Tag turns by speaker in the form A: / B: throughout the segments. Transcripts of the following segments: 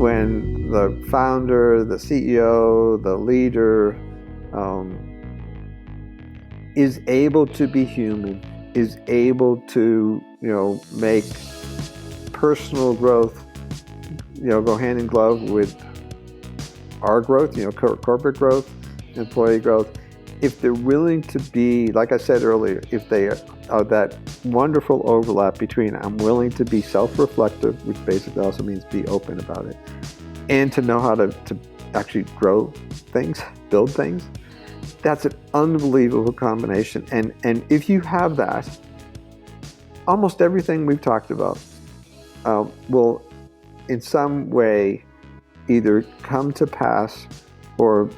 A: when the founder, the CEO, the leader is able to be human, is able to, make personal growth, go hand in glove with our growth, corporate growth, employee growth. If they're willing to be, like I said earlier, if they are that wonderful overlap between I'm willing to be self-reflective, which basically also means be open about it, and to know how to actually grow things, build things, that's an unbelievable combination. And if you have that, almost everything we've talked about will in some way either come to pass or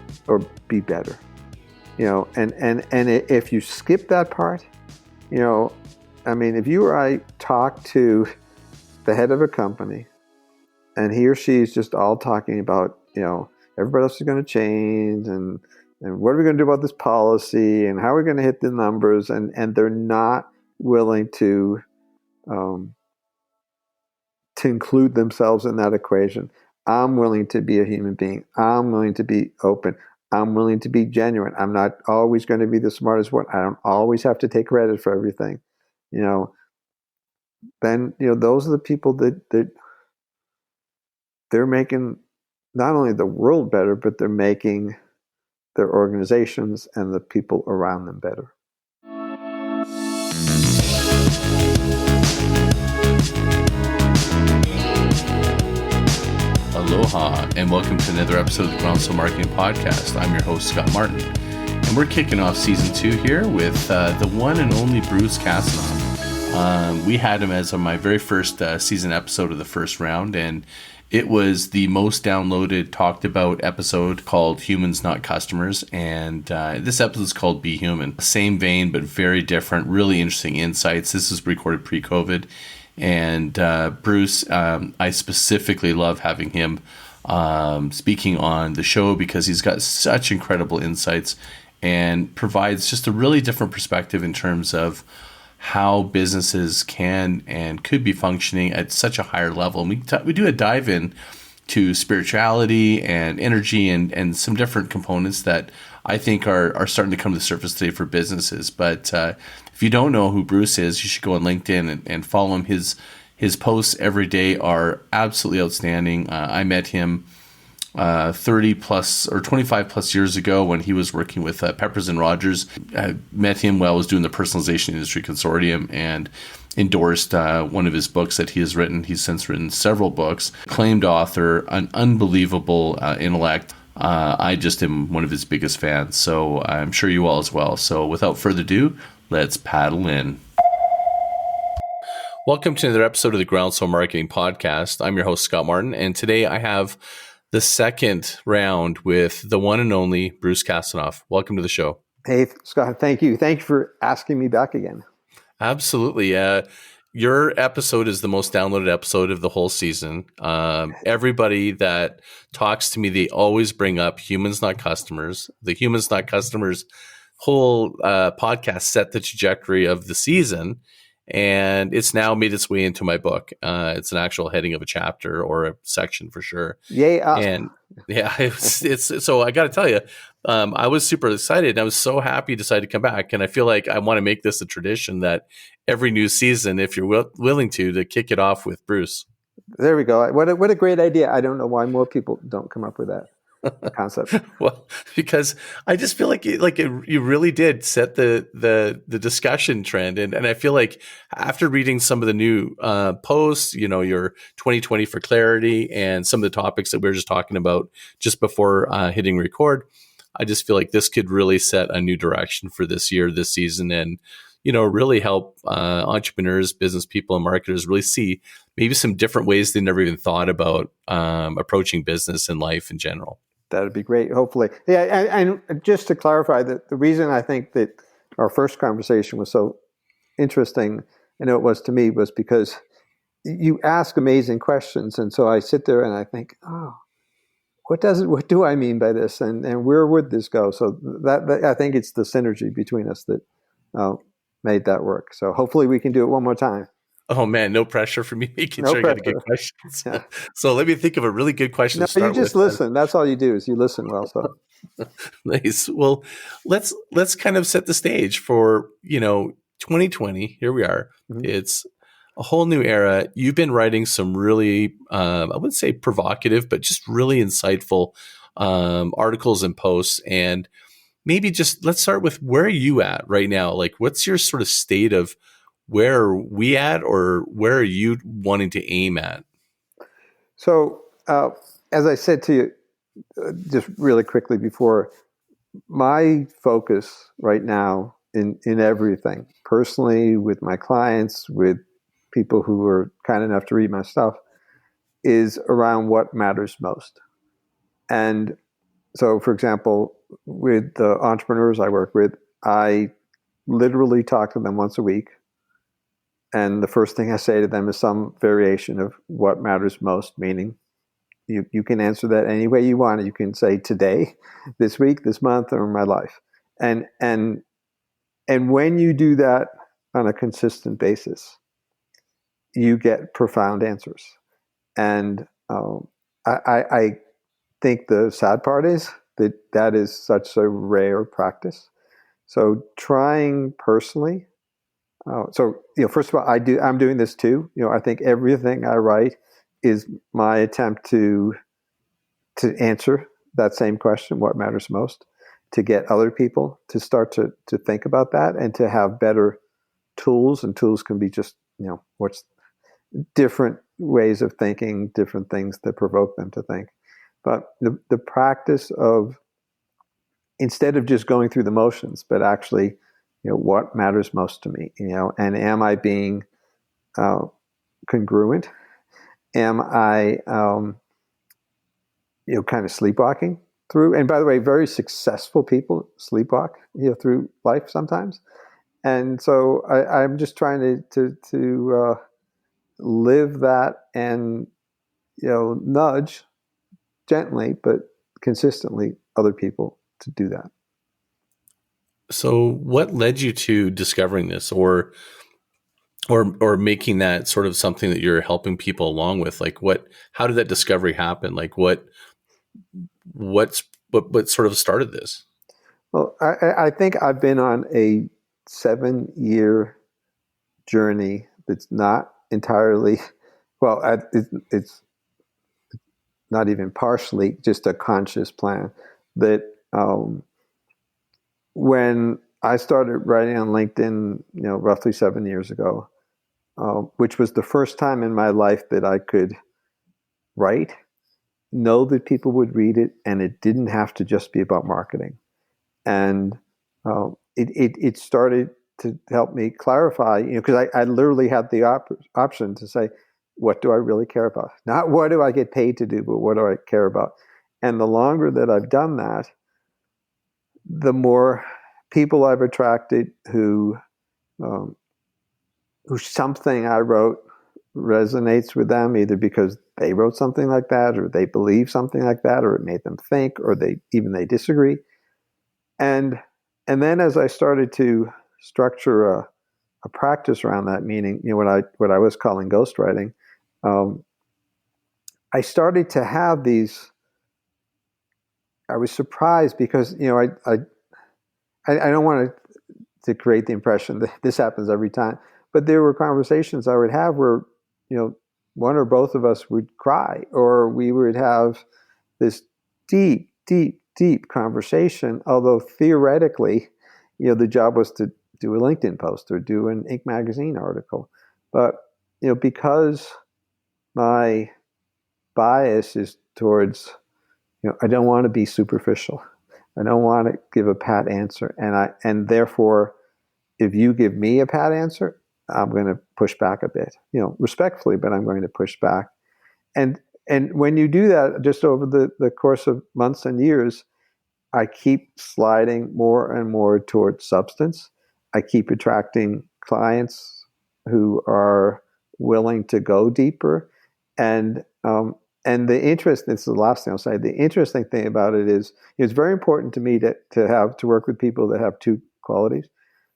A: be better. And if you skip that part, if you or I talk to the head of a company and he or she is just all talking about, everybody else is going to change and what are we going to do about this policy and how are we going to hit the numbers, and they're not willing to include themselves in that equation. I'm willing to be a human being. I'm willing to be open. I'm willing to be genuine. I'm not always going to be the smartest one. I don't always have to take credit for everything. Then, those are the people that they're making not only the world better, but they're making their organizations and the people around them better.
B: Aloha, and welcome to another episode of the Groundswell Marketing Podcast. I'm your host, Scott Martin, and we're kicking off season 2 here with the one and only Bruce Kasanoff. We had him as my very first season episode of the first round, and it was the most downloaded, talked about episode called Humans Not Customers, and this episode is called Be Human. Same vein, but very different, really interesting insights. This is recorded pre-COVID. And Bruce, I specifically love having him speaking on the show because he's got such incredible insights and provides just a really different perspective in terms of how businesses can and could be functioning at such a higher level. And we do a dive in to spirituality and energy and some different components that I think are starting to come to the surface today for businesses. But if you don't know who Bruce is, you should go on LinkedIn and follow him. His posts every day are absolutely outstanding. I met him 30 plus or 25 plus years ago when he was working with Peppers and Rogers. I met him while I was doing the Personalization Industry Consortium and endorsed one of his books that he has written. He's since written several books. Acclaimed author, an unbelievable intellect. I just am one of his biggest fans, so I'm sure you all as well. So without further ado, let's paddle in. Welcome to another episode of the Groundswell Marketing Podcast. I'm your host, Scott Martin, and today I have the second round with the one and only Bruce Kasanoff. Welcome to the show.
A: Hey, Scott, thank you. Thank you for asking me back again.
B: Absolutely. Your episode is the most downloaded episode of the whole season. Everybody that talks to me, they always bring up Humans Not Customers. The Humans Not Customers whole podcast set the trajectory of the season, and it's now made its way into my book. It's an actual heading of a chapter or a section for sure.
A: Yay!
B: And yeah, it's so I got to tell you, I was super excited. I was so happy to decide to come back, and I feel like I want to make this a tradition that every new season, if you're willing to kick it off with Bruce.
A: There we go. What a great idea! I don't know why more people don't come up with that concept.
B: Well, because I just feel like you really did set the discussion trend, and I feel like after reading some of the new posts, your 2020 for clarity, and some of the topics that we were just talking about just before hitting record, I just feel like this could really set a new direction for this year, this season, and really help entrepreneurs, business people, and marketers really see maybe some different ways they never even thought about approaching business and life in general.
A: That would be great, hopefully. Yeah, and just to clarify, that the reason I think that our first conversation was so interesting, I know it was to me, was because you ask amazing questions. And so I sit there and I think, what do I mean by this? And where would this go? So that I think it's the synergy between us that made that work. So hopefully we can do it one more time.
B: Oh man, no pressure for me making
A: No
B: sure I got a good
A: pressure.
B: questions.
A: Yeah.
B: So let me think of a really good question
A: No,
B: to
A: you
B: start with.
A: just listen. That's all you do is you listen well. So
B: Nice. Well, let's kind of set the stage for 2020. Here we are.
A: mhm.
B: It's a whole new era. You've been writing some really, I wouldn't say provocative, but just really insightful articles and posts. And maybe just let's start with where are you at right now? Like, what's your sort of state of where are we at, or where are you wanting to aim at?
A: So as I said to you just really quickly before, my focus right now in everything, personally, with my clients, with people who are kind enough to read my stuff, is around what matters most. And so, for example, with the entrepreneurs I work with, I literally talk to them once a week. And the first thing I say to them is some variation of what matters most, meaning you can answer that any way you want. You can say today, this week, this month, or my life. And and and when you do that on a consistent basis, you get profound answers. And I think the sad part is that that is such a rare practice. So trying personally. So first of all, I'm doing this too. I think everything I write is my attempt to answer that same question: what matters most? To get other people to start to think about that and to have better tools. And tools can be just what's different ways of thinking, different things that provoke them to think. But the practice of, instead of just going through the motions, but actually, what matters most to me, and am I being uh, congruent? Am I, kind of sleepwalking through? And by the way, very successful people sleepwalk, through life sometimes. And so I'm just trying to live that and nudge gently but consistently other people to do that.
B: So, what led you to discovering this, or making that sort of something that you're helping people along with? Like, how did that discovery happen? Like, what sort of started this?
A: Well, I think I've been on a 7-year journey that's not entirely, well, it's not even partially just a conscious plan. That when I started writing on LinkedIn, roughly 7 years ago, which was the first time in my life that I could write, know that people would read it, and it didn't have to just be about marketing. And it started to help me clarify, because I literally had the option to say, what do I really care about? Not what do I get paid to do, but what do I care about? And the longer that I've done that, the more people I've attracted um, who something I wrote resonates with them, either because they wrote something like that, or they believe something like that, or it made them think, or they disagree. And then as I started to structure a practice around that, meaning what I was calling ghostwriting, um, I started to have these. I was surprised because I don't want to create the impression that this happens every time, but there were conversations I would have where one or both of us would cry, or we would have this deep, deep, deep conversation. Although theoretically, the job was to do a LinkedIn post or do an Inc. magazine article, but because my bias is towards, I don't want to be superficial. I don't want to give a pat answer, and therefore, if you give me a pat answer, I'm going to push back a bit, respectfully, but I'm going to push back. And when you do that, just over the course of months and years, I keep sliding more and more towards substance. I keep attracting clients who are willing to go deeper. And the interest, this is the last thing I'll say, the interesting thing about it is it's very important to me to work with people that have two qualities.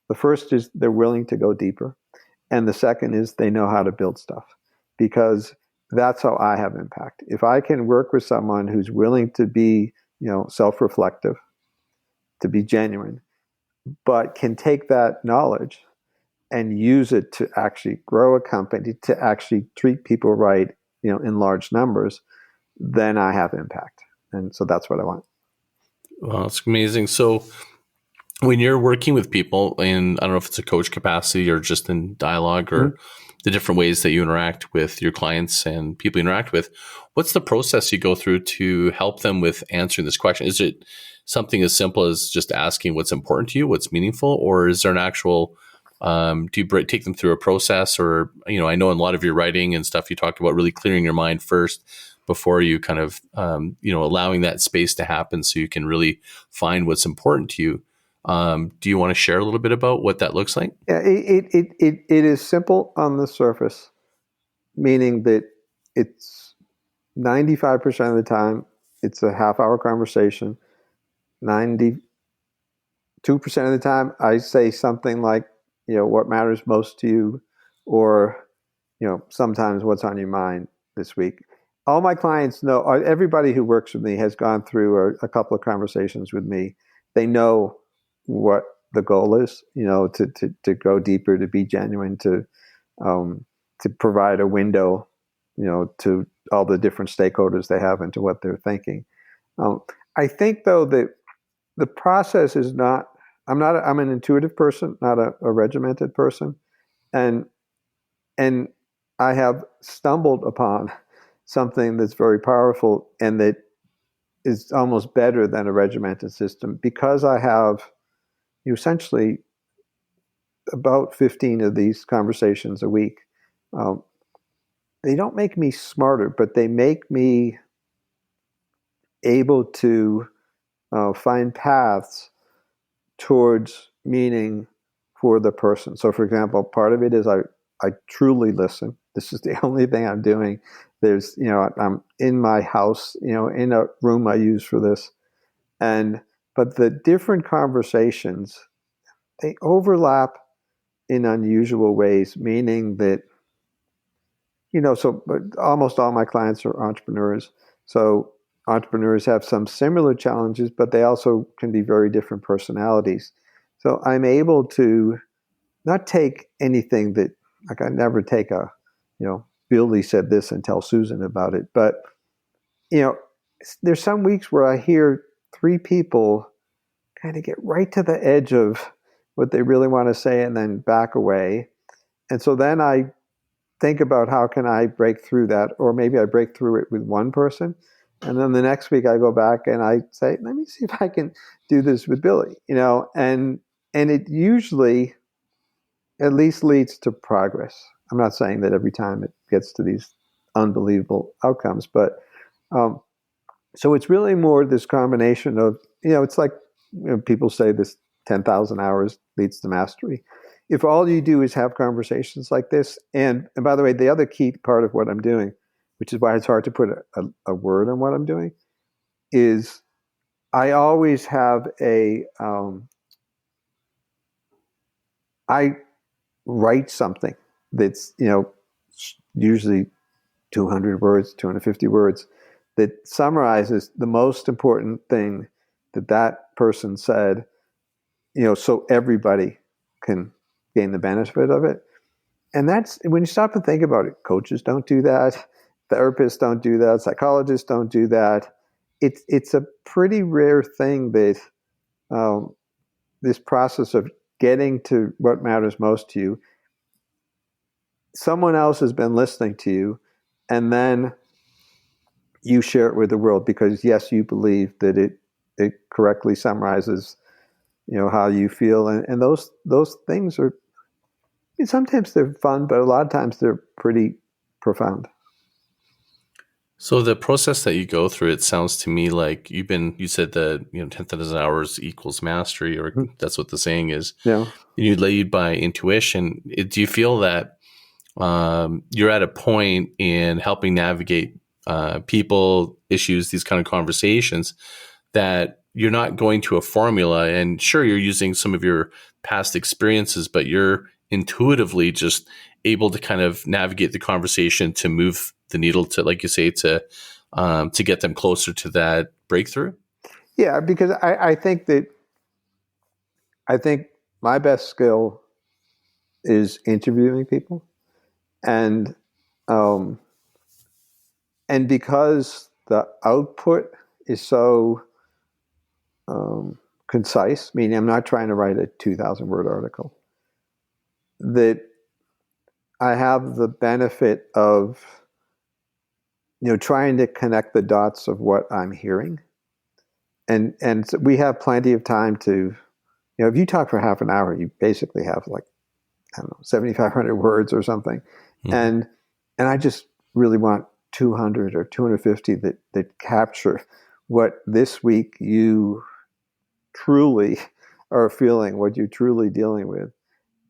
A: The first is they're willing to go deeper. And the second is they know how to build stuff, because that's how I have impact. If I can work with someone who's willing to be, self-reflective, to be genuine, but can take that knowledge and use it to actually grow a company, to actually treat people right, in large numbers, then I have impact. And so that's what I want.
B: Well, it's amazing. So when you're working with people in, I don't know if it's a coach capacity or just in dialogue or the different ways that you interact with your clients and people you interact with, what's the process you go through to help them with answering this question? Is it something as simple as just asking what's important to you, what's meaningful, or is there an actual, do you take them through a process? Or, I know in a lot of your writing and stuff, you talk about really clearing your mind first before you kind of, allowing that space to happen so you can really find what's important to you. Do you want to share a little bit about what that looks like?
A: Yeah, it is simple on the surface, meaning that it's 95% of the time, it's a half-hour conversation. 92% of the time, I say something like, what matters most to you, or, sometimes what's on your mind this week. All my clients know, everybody who works with me has gone through a couple of conversations with me. They know what the goal is, to go deeper, to be genuine, to provide a window, to all the different stakeholders they have into what they're thinking. I think, though, that the process is not. I'm an intuitive person, not a regimented person, and I have stumbled upon something that's very powerful and that is almost better than a regimented system, because I have essentially about 15 of these conversations a week. They don't make me smarter, but they make me able to find paths towards meaning for the person. So, for example, part of it is I truly listen. This is the only thing I'm doing. There's, I'm in my house, in a room I use for this. But the different conversations, they overlap in unusual ways, meaning that, so almost all my clients are entrepreneurs. So entrepreneurs have some similar challenges, but they also can be very different personalities. So I'm able to not take anything that, like, I never take Billy said this and tell Susan about it. But, there's some weeks where I hear three people kind of get right to the edge of what they really want to say and then back away. And so then I think about, how can I break through that? Or maybe I break through it with one person. And then the next week I go back and I say, let me see if I can do this with Billy, and it usually at least leads to progress. I'm not saying that every time it gets to these unbelievable outcomes, but so it's really more this combination of, it's like, people say this 10,000 hours leads to mastery. If all you do is have conversations like this, and by the way, the other key part of what I'm doing, which is why it's hard to put a word on what I'm doing, is I always have I write something that's, usually 200 words, 250 words, that summarizes the most important thing that person said, so everybody can gain the benefit of it. And that's, when you stop and think about it, coaches don't do that, therapists don't do that, psychologists don't do that. It's a pretty rare thing that this process of getting to what matters most to you, someone else has been listening to you, and then you share it with the world because, yes, you believe that it correctly summarizes, how you feel, and those things are, sometimes they're fun, but a lot of times they're pretty profound.
B: So the process that you go through, it sounds to me like you said that 10,000 hours equals mastery, or that's what the saying is.
A: Yeah.
B: You lead by intuition. Do you feel that you're at a point in helping navigate people, issues, these kind of conversations, that you're not going to a formula, and sure, you're using some of your past experiences, but you're intuitively just able to kind of navigate the conversation to move the needle to, like you say, to get them closer to that breakthrough?
A: Yeah, because I think my best skill is interviewing people, and um, and because the output is so concise, meaning I'm not trying to write a 2,000 word article, that I have the benefit of trying to connect the dots of what I'm hearing, and so we have plenty of time to if you talk for half an hour, you basically have like, I don't know, 7,500 words or something.
B: Mm-hmm.
A: And I just really want 200 or 250 that capture what this week you truly are feeling, what you're truly dealing with.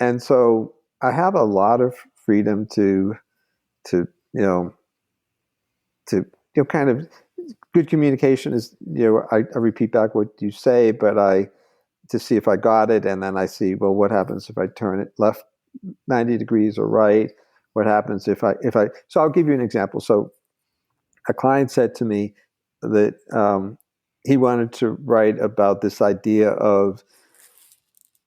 A: And so I have a lot of freedom to kind of, good communication is, I repeat back what you say, but to see if I got it, and then I see, well, what happens if I turn it left 90 degrees or right? What happens if I so I'll give you an example. So a client said to me that he wanted to write about this idea of,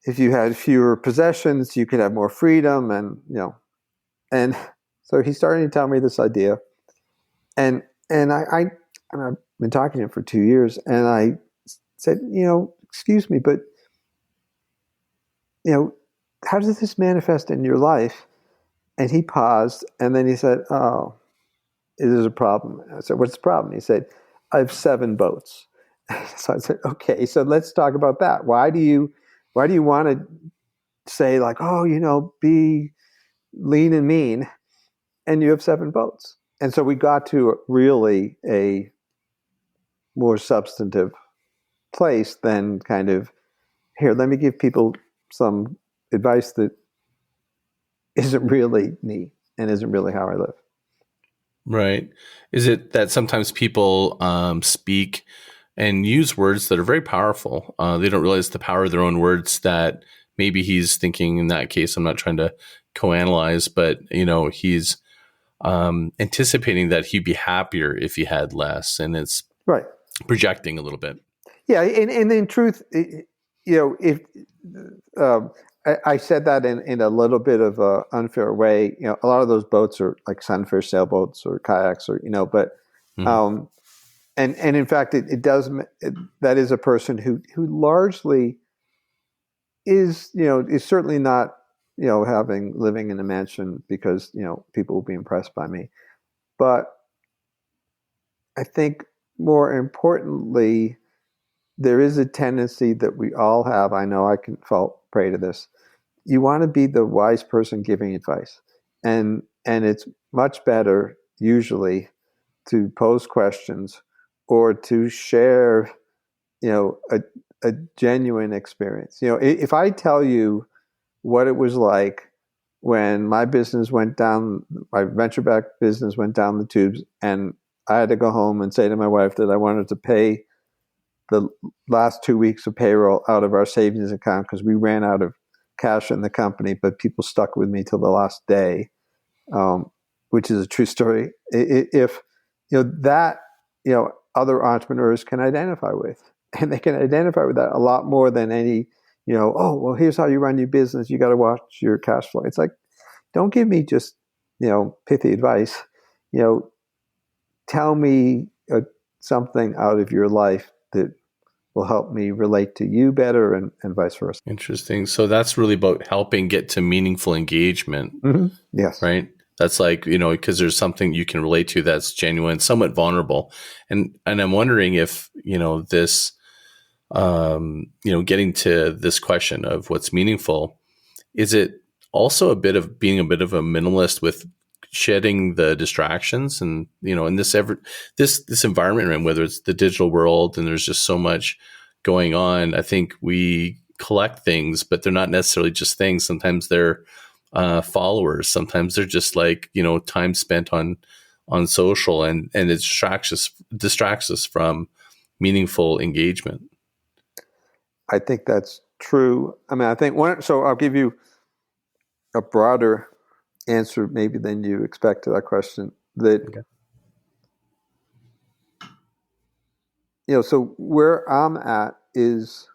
A: if you had fewer possessions, you could have more freedom, and so he started to tell me this idea, and I've been talking to him for 2 years, and I said, excuse me, but how does this manifest in your life? And he paused, and then he said, oh, it is a problem. I said, what's the problem? He said, I have 7 boats. So I said, okay, so let's talk about that. Why do you want to say, like, oh, be lean and mean, and you have 7 boats? And so we got to really a more substantive place than kind of, here, let me give people some advice that isn't really me and isn't really how I live.
B: Right. Is it that sometimes people speak and use words that are very powerful? They don't realize the power of their own words, that maybe he's thinking in that case, I'm not trying to co-analyze, but, he's anticipating that he'd be happier if he had less. And it's
A: right,
B: projecting a little bit.
A: Yeah. And in truth, if I said that in a little bit of an unfair way, a lot of those boats are like sunfish sailboats or kayaks, or, but,
B: Mm-hmm.
A: And in fact, that is a person who largely is certainly not, living in a mansion because, people will be impressed by me. But I think more importantly, there is a tendency that we all have. I know I can fall prey to this. You want to be the wise person giving advice, and it's much better usually to pose questions or to share, a genuine experience. If I tell you what it was like when my business went down, my venture-backed business went down the tubes, and I had to go home and say to my wife that I wanted to pay the last 2 weeks of payroll out of our savings account because we ran out of cash in the company, but people stuck with me till the last day, which is a true story. If that, other entrepreneurs can identify with, and they can identify with that a lot more than any, oh, well, here's how you run your business. You got to watch your cash flow. It's like, don't give me just, pithy advice. Tell me something out of your life that will help me relate to you better, and vice versa.
B: Interesting. So that's really about helping get to meaningful engagement.
A: Mm-hmm. Yes.
B: Right. That's like, because there's something you can relate to that's genuine, somewhat vulnerable. And I'm wondering if, this, getting to this question of what's meaningful, is it also a bit of being a bit of a minimalist with shedding the distractions and, in this environment, and whether it's the digital world and there's just so much going on. I think we collect things, but they're not necessarily just things. Sometimes they're followers. Sometimes they're just like, time spent on social, and it distracts us from meaningful engagement.
A: I think that's true. I mean, I think so I'll give you a broader answer maybe than you expect to that question. That
B: Okay.
A: So where I'm at is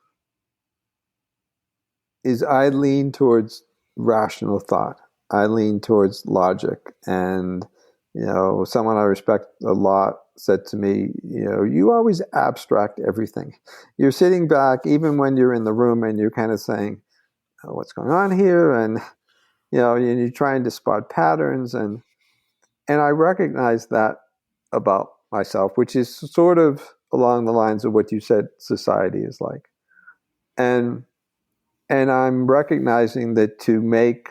A: I lean towards rational thought. I lean towards logic. And, someone I respect a lot said to me, you always abstract everything. You're sitting back, even when you're in the room, and you're kind of saying, oh, what's going on here? And, you're trying to spot patterns. And I recognize that about myself, which is sort of along the lines of what you said society is like. And I'm recognizing that to make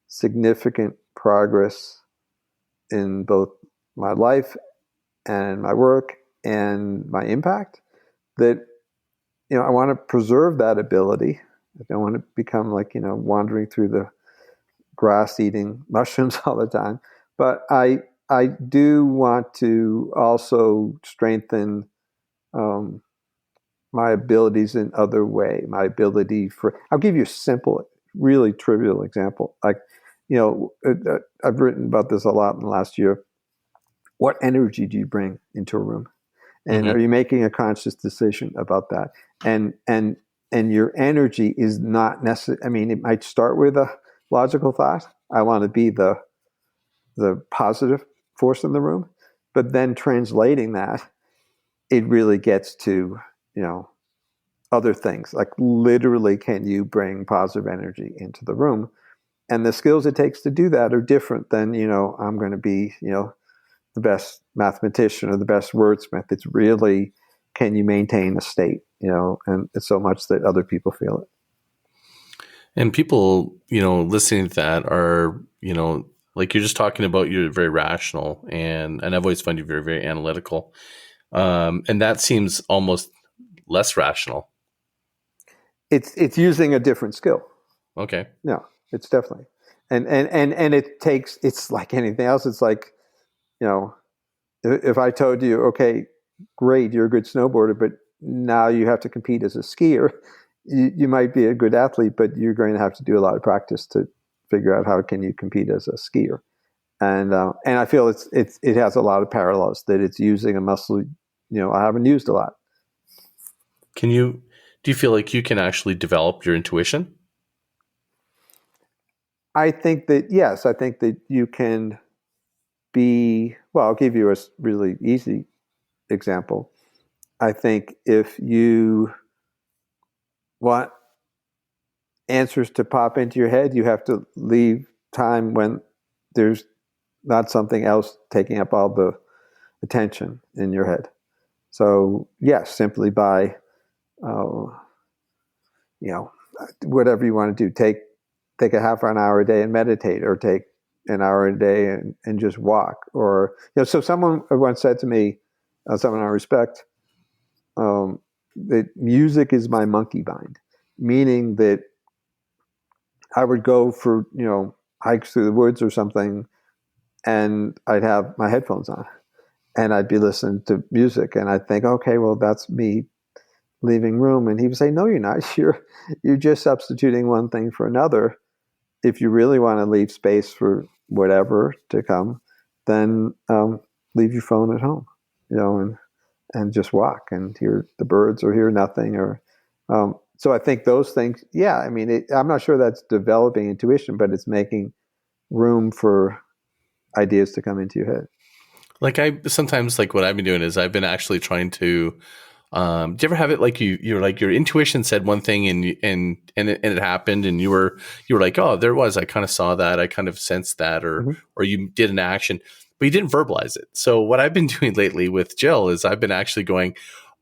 A: significant progress in both my life and my work and my impact, that I want to preserve that ability. I don't want to become like wandering through the grass eating mushrooms all the time. But I do want to also strengthen my abilities in other way. My ability I'll give you a simple, really trivial example. Like, I've written about this a lot in the last year. What energy do you bring into a room? And are you making a conscious decision about that? And your energy is not necessary. I mean, it might start with a logical thought. I want to be the positive force in the room, but then translating that, it really gets to, other things. Like literally, can you bring positive energy into the room? And the skills it takes to do that are different than, I'm going to be, the best mathematician or the best wordsmith. It's really, can you maintain a state, and it's so much that other people feel it.
B: And people, listening to that are, like you're just talking about, you're very rational, and I've always found you very, very analytical. And that seems almost less rational.
A: It's using a different skill.
B: Okay.
A: No, it's definitely. And it takes, it's like anything else. It's like, if I told you, okay, great, you're a good snowboarder, but now you have to compete as a skier, you might be a good athlete, but you're going to have to do a lot of practice to figure out how can you compete as a skier. And I feel it has a lot of parallels, that it's using a muscle, I haven't used a lot.
B: Do you feel like you can actually develop your intuition?
A: I think that, yes, I think that you can I'll give you a really easy example. I think if you want answers to pop into your head, you have to leave time when there's not something else taking up all the attention in your head. So yes, simply by, whatever you want to do, take a half an hour a day and meditate, or take an hour a day and just walk. Or, so someone once said to me, someone I respect, that music is my monkey mind, meaning that I would go for, hikes through the woods or something, and I'd have my headphones on and I'd be listening to music, and I'd think, okay, well, that's me leaving room. And he would say, no, you're not. You're just substituting one thing for another. If you really want to leave space for whatever to come, then leave your phone at home, and just walk and hear the birds or hear nothing. Or so I think those things, yeah, I mean, I'm not sure that's developing intuition, but it's making room for ideas to come into your head.
B: Like sometimes, like what I've been doing is I've been actually trying to, do you ever have it like you're like your intuition said one thing and it happened, and you were like, oh, there was, I kind of saw that, I kind of sensed that, or you did an action, but you didn't verbalize it. So what I've been doing lately with Jill is I've been actually going,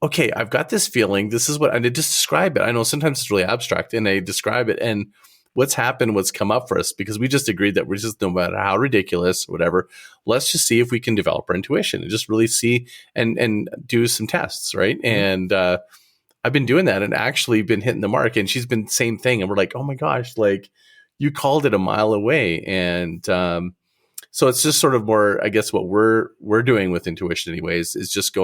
B: okay, I've got this feeling, this is what I did, just describe it. I know sometimes it's really abstract, and I describe it, and what's happened, what's come up for us, because we just agreed that we're just, no matter how ridiculous, whatever, let's just see if we can develop our intuition and just really see and do some tests, right? And I've been doing that and actually been hitting the mark, and she's been same thing, and we're like, oh my gosh, like you called it a mile away. And so it's just sort of more, I guess, what we're doing with intuition anyways, is just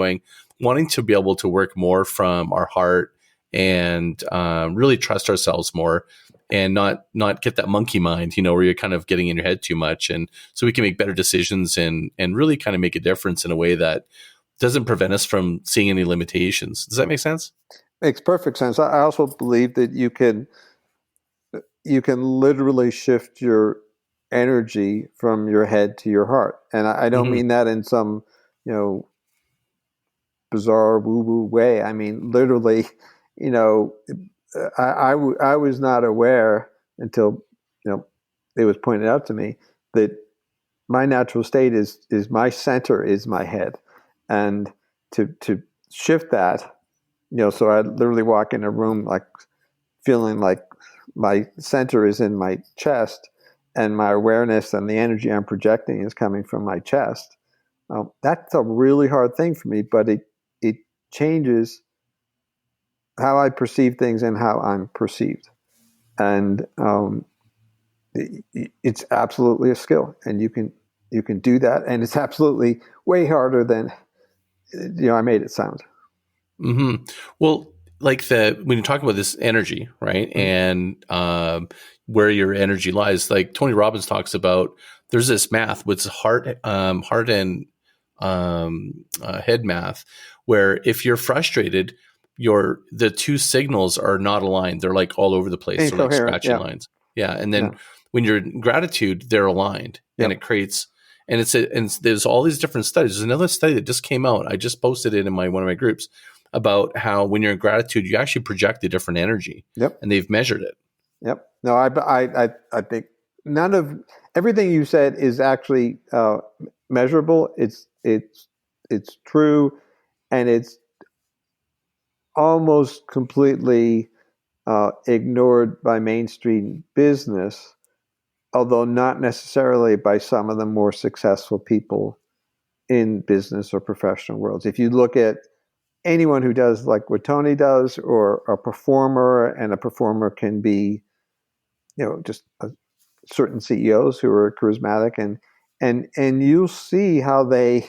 B: wanting to be able to work more from our heart and really trust ourselves more. and not get that monkey mind, where you're kind of getting in your head too much. And so we can make better decisions and really kind of make a difference in a way that doesn't prevent us from seeing any limitations. Does that make sense?
A: Makes perfect sense. I also believe that you can literally shift your energy from your head to your heart. And I don't mean that in some, bizarre woo-woo way. I mean, literally, I was not aware until, it was pointed out to me that my natural state is my center is my head. And to shift that, so I literally walk in a room like feeling like my center is in my chest and my awareness and the energy I'm projecting is coming from my chest. That's a really hard thing for me, but it changes how I perceive things and how I'm perceived. And it's absolutely a skill, and you can do that, and it's absolutely way harder than I made it sound.
B: Mm-hmm. Well, like when you talk about this energy, right, and where your energy lies, like Tony Robbins talks about, there's this math, which is heart and head math, where if you're frustrated, the two signals are not aligned. They're like all over the place. They're like scratchy lines. Yeah, and then when you're in gratitude, they're aligned, and it creates. And and there's all these different studies. There's another study that just came out. I just posted it in one of my groups about how when you're in gratitude, you actually project a different energy.
A: Yep.
B: And they've measured it.
A: Yep. No, I think none of everything you said is actually measurable. It's true, and it's almost completely ignored by mainstream business, although not necessarily by some of the more successful people in business or professional worlds. If you look at anyone who does like what Tony does, or a performer, and a performer can be, just certain CEOs who are charismatic, and you'll see how they,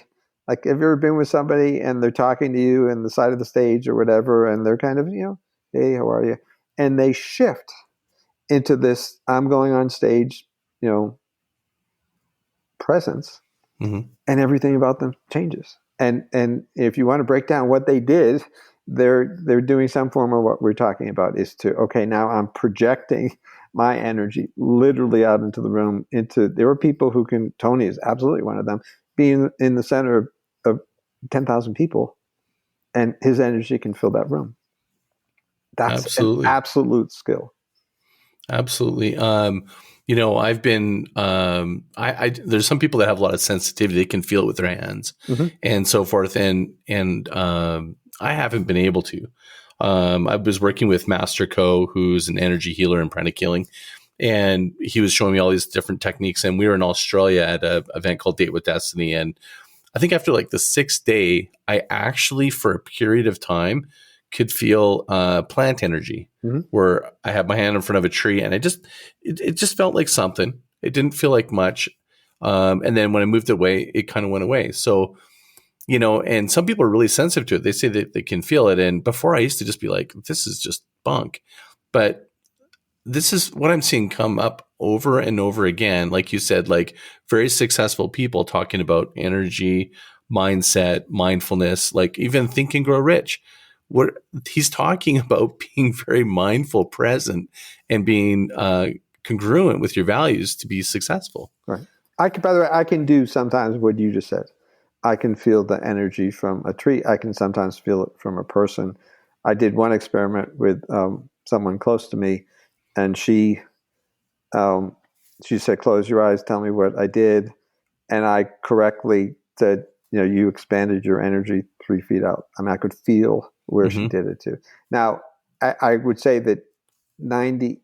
A: like, have you ever been with somebody and they're talking to you in the side of the stage or whatever, and they're kind of, hey, how are you? And they shift into this, I'm going on stage, presence, and everything about them changes. And if you want to break down what they did, they're doing some form of what we're talking about, is to, okay, now I'm projecting my energy literally out into the room. There are people who can, Tony is absolutely one of them, being in the center of 10,000 people, and his energy can fill that room. That's absolutely an absolute skill.
B: Absolutely. I've been, there's some people that have a lot of sensitivity. They can feel it with their hands and so forth. And I haven't been able to. I was working with Master Co, who's an energy healer and pranic healing. And he was showing me all these different techniques. And we were in Australia at an event called Date with Destiny. And I think after like the 6th day, I actually, for a period of time, could feel plant energy, where I had my hand in front of a tree, and it just felt like something. It didn't feel like much. And then when I moved away, it kind of went away. So, and some people are really sensitive to it. They say that they can feel it. And before, I used to just be like, this is just bunk. But this is what I'm seeing come up over and over again. Like you said, like very successful people talking about energy, mindset, mindfulness, like even Think and Grow Rich. What he's talking about, being very mindful, present, and being congruent with your values to be successful.
A: Right. By the way, I can do sometimes what you just said. I can feel the energy from a tree. I can sometimes feel it from a person. I did one experiment with someone close to me, and she said, "Close your eyes. Tell me what I did." And I correctly said, you expanded your energy 3 feet out. I mean, I could feel where she did it to. Now, I would say that 98%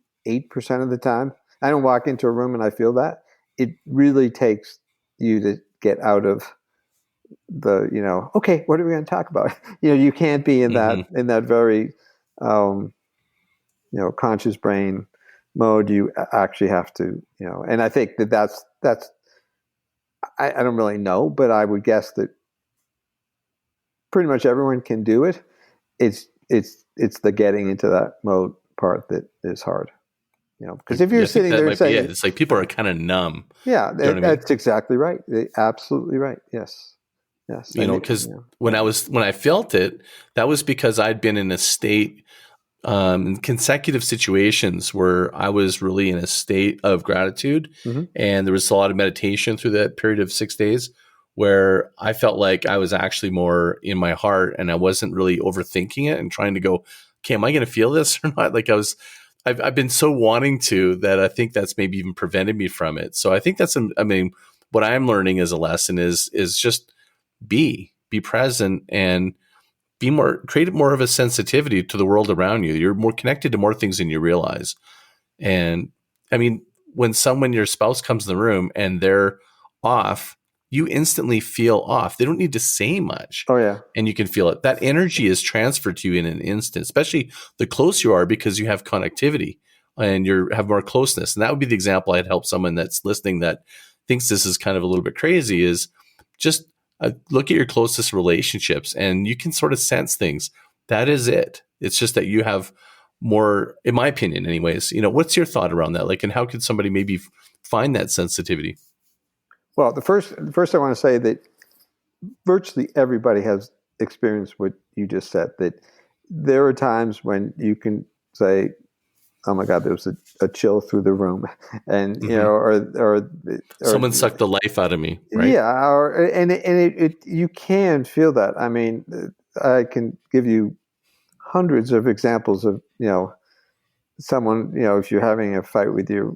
A: of the time, I don't walk into a room and I feel that. It really takes you to get out of the, okay, what are we going to talk about? You can't be in that very, conscious brain mode. You actually have to, and I think that's I don't really know, but I would guess that pretty much everyone can do it. It's the getting into that mode part that is hard. because if you're
B: I think
A: sitting
B: that
A: there
B: might be
A: saying,
B: it. It's like people are kind of numb.
A: yeah,
B: You know what I mean?
A: that's exactly right. Absolutely right. Yes. Yes.
B: Because when I felt it, that was because I'd been in a state, in consecutive situations where I was really in a state of gratitude,
A: mm-hmm.
B: and there was a lot of meditation through that period of 6 days where I felt like I was actually more in my heart, and I wasn't really overthinking it and trying to go, okay, am I going to feel this or not? Like I've been so wanting to that I think that's maybe even prevented me from it. So I think that's, what I'm learning as a lesson is just be present and create more of a sensitivity to the world around you. You're more connected to more things than you realize. And when your spouse comes in the room and they're off, you instantly feel off. They don't need to say much.
A: Oh yeah.
B: And you can feel it. That energy is transferred to you in an instant, especially the close you are, because you have connectivity and you have more closeness. And that would be the example I'd help someone that's listening that thinks this is kind of a little bit crazy, is just look at your closest relationships and you can sort of sense things. That is it. It's just that you have more, in my opinion anyways. What's your thought around that? Like, and how could somebody maybe find that sensitivity?
A: Well, the first I want to say that virtually everybody has experienced what you just said, that there are times when you can say, oh my God, there was a chill through the room, and
B: Mm-hmm.
A: or
B: someone sucked the life out of me, right?
A: Yeah, and you can feel that. I mean, I can give you hundreds of examples of someone, if you're having a fight with your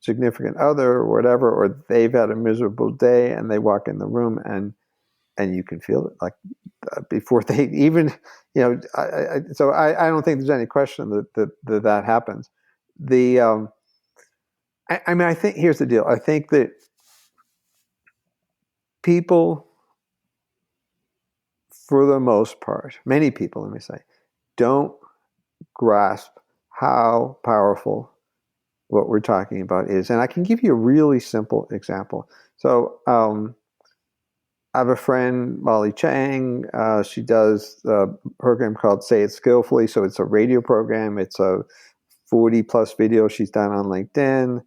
A: significant other or whatever, or they've had a miserable day and they walk in the room and you can feel it, like before they even, so I don't think there's any question that happens. I think here's the deal. I think that people, for the most part, many people, let me say, don't grasp how powerful what we're talking about is. And I can give you a really simple example. So I have a friend, Molly Chang. She does a program called Say It Skillfully. So it's a radio program. It's a 40 plus video she's done on LinkedIn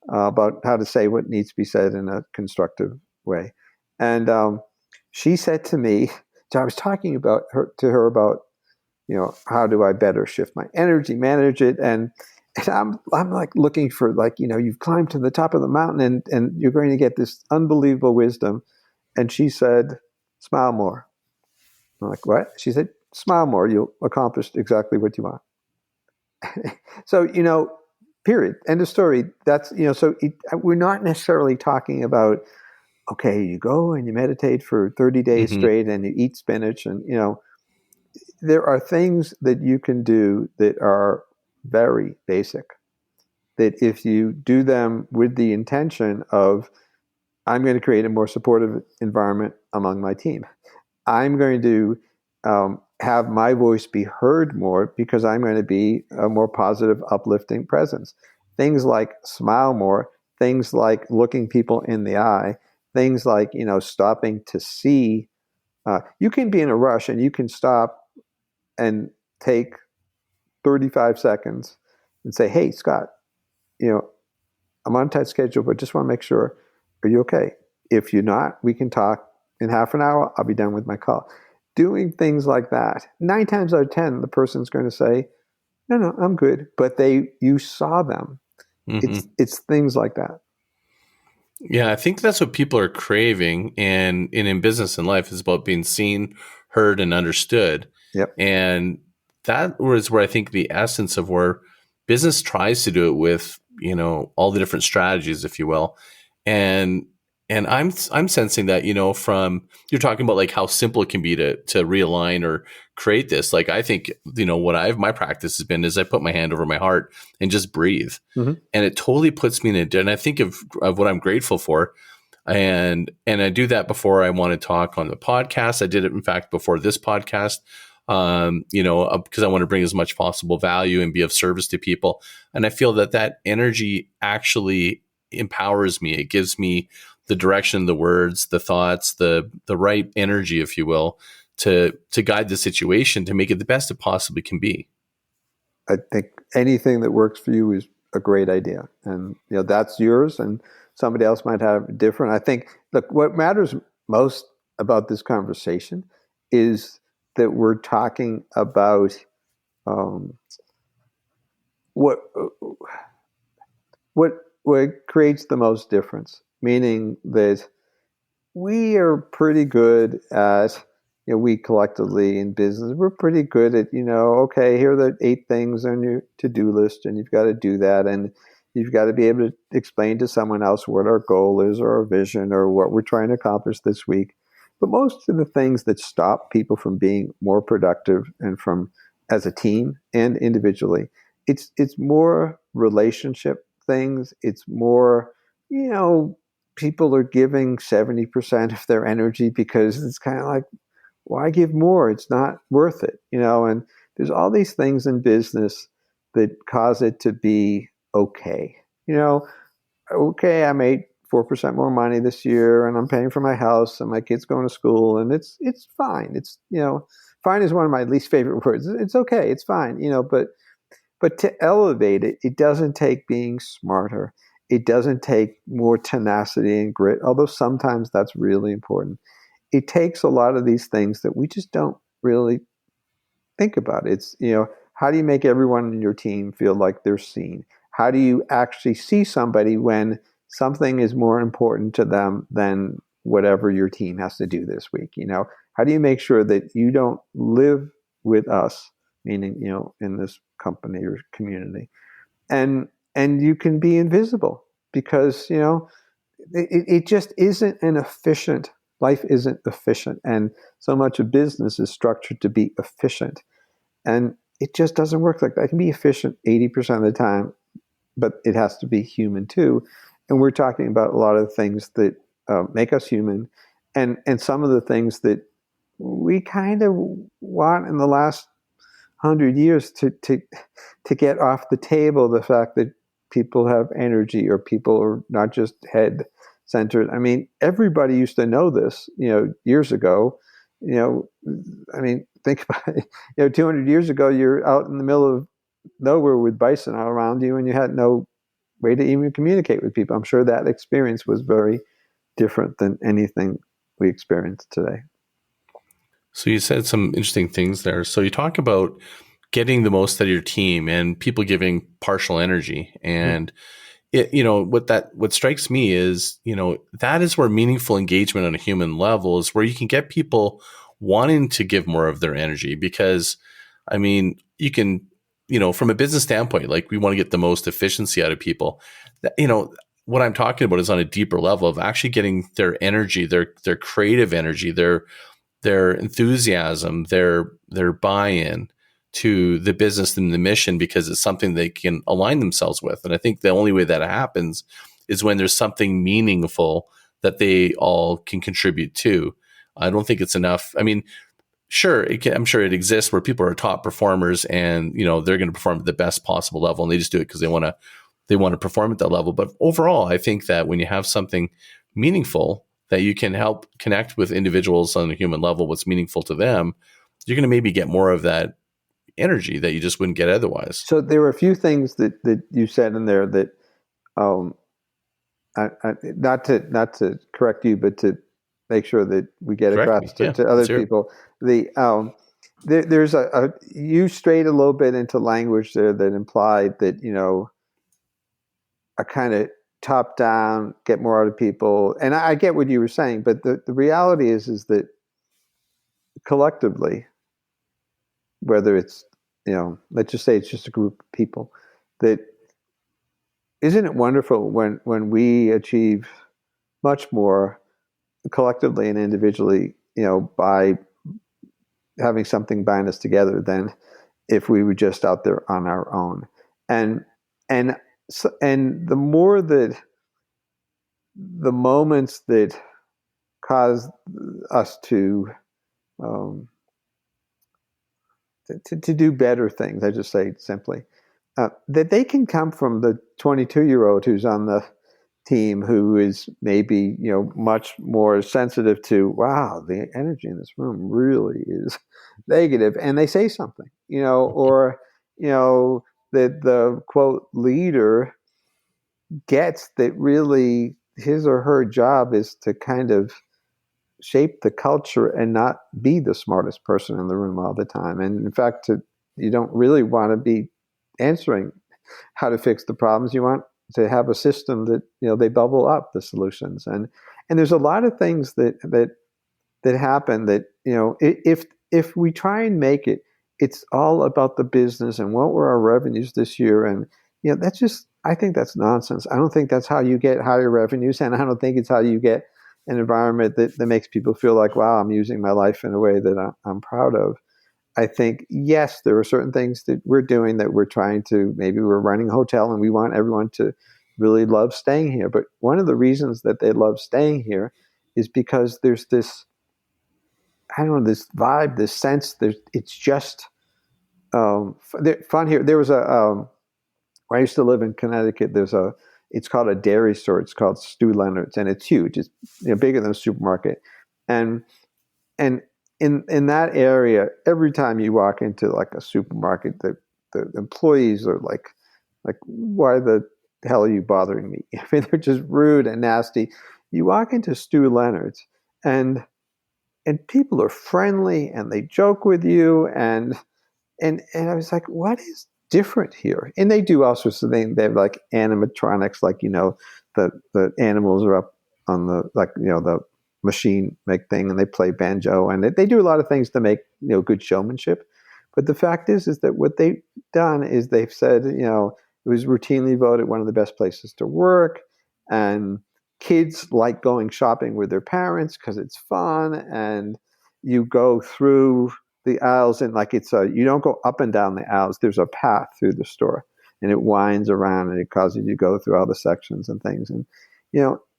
A: about how to say what needs to be said in a constructive way. And she said to me, so I was talking to her about, how do I better shift my energy, manage it, and I'm like looking for, like, you've climbed to the top of the mountain and you're going to get this unbelievable wisdom. And she said, smile more. I'm like, what? She said, smile more. You'll accomplish exactly what you want. So, period. End of story. That's, we're not necessarily talking about, okay, you go and you meditate for 30 days
B: Mm-hmm.
A: straight and you eat spinach and, there are things that you can do that are very basic, that if you do them with the intention of, I'm going to create a more supportive environment among my team, I'm going to have my voice be heard more because I'm going to be a more positive, uplifting presence. Things like smile more, things like looking people in the eye, things like, stopping to see. You can be in a rush and you can stop and take 35 seconds and say, hey, Scott, I'm on a tight schedule, but just want to make sure, are you okay? If you're not, we can talk in half an hour. I'll be done with my call. Doing things like that, 9 times out of 10, the person's going to say, no, I'm good. But you saw them.
B: Mm-hmm.
A: It's things like that.
B: Yeah, I think that's what people are craving, and in business and life is about being seen, heard, and understood.
A: Yep.
B: And that was where I think the essence of where business tries to do it with, all the different strategies, if you will. And I'm sensing that, from, you're talking about like how simple it can be to realign or create this. Like, I think, my practice has been is I put my hand over my heart and just breathe.
A: Mm-hmm.
B: And it totally puts me and I think of what I'm grateful for. And I do that before I want to talk on the podcast. I did it, in fact, before this podcast, because I want to bring as much possible value and be of service to people. And I feel that energy actually empowers me. It gives me the direction, the words, the thoughts, the right energy, if you will, to guide the situation to make it the best it possibly can be.
A: I think anything that works for you is a great idea, and that's yours, and somebody else might have different. I think, look, what matters most about this conversation is that we're talking about um, what what creates the most difference, meaning that we are pretty good at, we collectively in business, we're pretty good at, okay, here are the 8 things on your to-do list, and you've got to do that. And you've got to be able to explain to someone else what our goal is, or our vision, or what we're trying to accomplish this week. But most of the things that stop people from being more productive, and from as a team and individually, it's more relationship things. It's more, people are giving 70% of their energy because it's kind of like, why give more? It's not worth it, and there's all these things in business that cause it to be okay. Okay, I made 4% more money this year, and I'm paying for my house, and my kids going to school, and it's fine. It's, fine is one of my least favorite words. It's okay, it's fine, but to elevate it, it doesn't take being smarter. It doesn't take more tenacity and grit, although sometimes that's really important. It takes a lot of these things that we just don't really think about. It's, how do you make everyone in your team feel like they're seen? How do you actually see somebody when something is more important to them than whatever your team has to do this week? How do you make sure that you don't live with us, meaning, in this company or community, and you can be invisible, because, it just isn't an efficient, life isn't efficient. And so much of business is structured to be efficient. And it just doesn't work like that. It can be efficient 80% of the time, but it has to be human too. And we're talking about a lot of things that make us human, and some of the things that we kind of want in the last 100 years to get off the table. The fact that people have energy, or people are not just head centered. I mean, everybody used to know this, years ago. I mean, think about it. 200 years ago, you're out in the middle of nowhere with bison all around you, and you had no way to even communicate with people. I'm sure that experience was very different than anything we experience today.
B: So you said some interesting things there. So you talk about getting the most out of your team and people giving partial energy. And what strikes me is, that is where meaningful engagement on a human level is, where you can get people wanting to give more of their energy. Because, I mean, you can, from a business standpoint, like, we want to get the most efficiency out of people. What I'm talking about is on a deeper level of actually getting their energy, their creative energy, their enthusiasm, their buy-in to the business and the mission, because it's something they can align themselves with. And I think the only way that happens is when there's something meaningful that they all can contribute to. I don't think it's enough. I mean, sure, I'm sure it exists where people are top performers, and they're going to perform at the best possible level, and they just do it because they want to perform at that level. But overall, I think that when you have something meaningful that you can help connect with individuals on a human level, what's meaningful to them, you're going to maybe get more of that energy that you just wouldn't get otherwise.
A: So there were a few things that you said in there that, not to correct you, but to make sure that we get across to other people. There's you strayed a little bit into language there that implied that, a kind of top down, get more out of people. And I get what you were saying, but the reality is that collectively, whether it's, let's just say it's just a group of people, that isn't it wonderful when we achieve much more collectively and individually, by having something bind us together, than if we were just out there on our own. And the more that the moments that cause us to do better things, I just say simply, that they can come from the 22-year-old who's on the team, who is maybe, much more sensitive to, wow, the energy in this room really is negative, and they say something, or, that the quote leader gets that really his or her job is to kind of shape the culture and not be the smartest person in the room all the time. And in fact, you don't really want to be answering how to fix the problems. You want to have a system that, they bubble up the solutions. And there's a lot of things that happen that, if we try and make it, it's all about the business and what were our revenues this year. And, that's just, I think that's nonsense. I don't think that's how you get higher revenues. And I don't think it's how you get an environment that makes people feel like, wow, I'm using my life in a way that I'm proud of. I think, yes, there are certain things that we're doing that we're trying to, maybe we're running a hotel and we want everyone to really love staying here. But one of the reasons that they love staying here is because there's this, I don't know, this vibe, this sense, it's just fun here. There was where I used to live in Connecticut, it's called a dairy store. It's called Stu Leonard's, and it's huge. It's bigger than a supermarket. And in that area, every time you walk into like a supermarket, the employees are like, why the hell are you bothering me? I mean, they're just rude and nasty. You walk into Stu Leonard's, and people are friendly and they joke with you, and I was like, what is different here? And they do all sorts of things. They have like animatronics, like, the animals are up on the, like, the machine make thing, and they play banjo, and they do a lot of things to make, good showmanship. But the fact is that what they've done is they've said, it was routinely voted one of the best places to work, and kids like going shopping with their parents because it's fun, and you go through the aisles, and like you don't go up and down the aisles. There's a path through the store, and it winds around, and it causes you to go through all the sections and things. And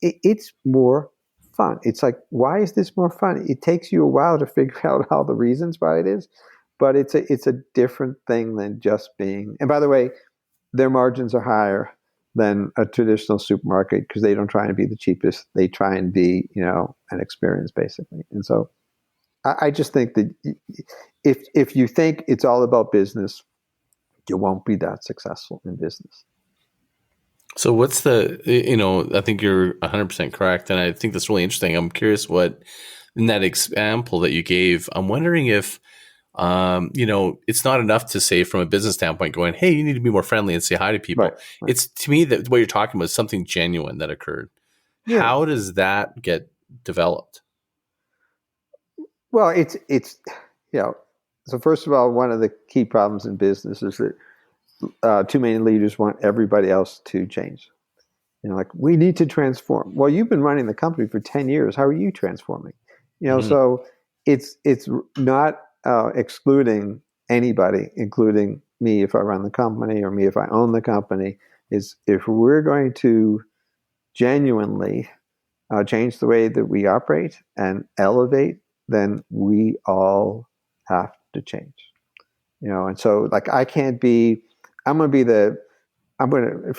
A: it's more fun. It's like, why is this more fun? It takes you a while to figure out all the reasons why it is, but it's a different thing than just being. And by the way, their margins are higher than a traditional supermarket because they don't try and be the cheapest. They try and be, an experience basically. And so I just think that if you think it's all about business, you won't be that successful in business.
B: So what's I think you're 100% correct. And I think that's really interesting. I'm curious what, in that example that you gave, I'm wondering if, it's not enough to say from a business standpoint going, hey, you need to be more friendly and say hi to people. Right. It's, to me, that what you're talking about is something genuine that occurred. Yeah. How does that get developed?
A: Well, it's so first of all, one of the key problems in business is that too many leaders want everybody else to change. Like, we need to transform. Well, you've been running the company for 10 years. How are you transforming? Mm-hmm. So it's not excluding anybody, including me if I run the company or me if I own the company, is if we're going to genuinely change the way that we operate and elevate, then we all have to change. And so, like, for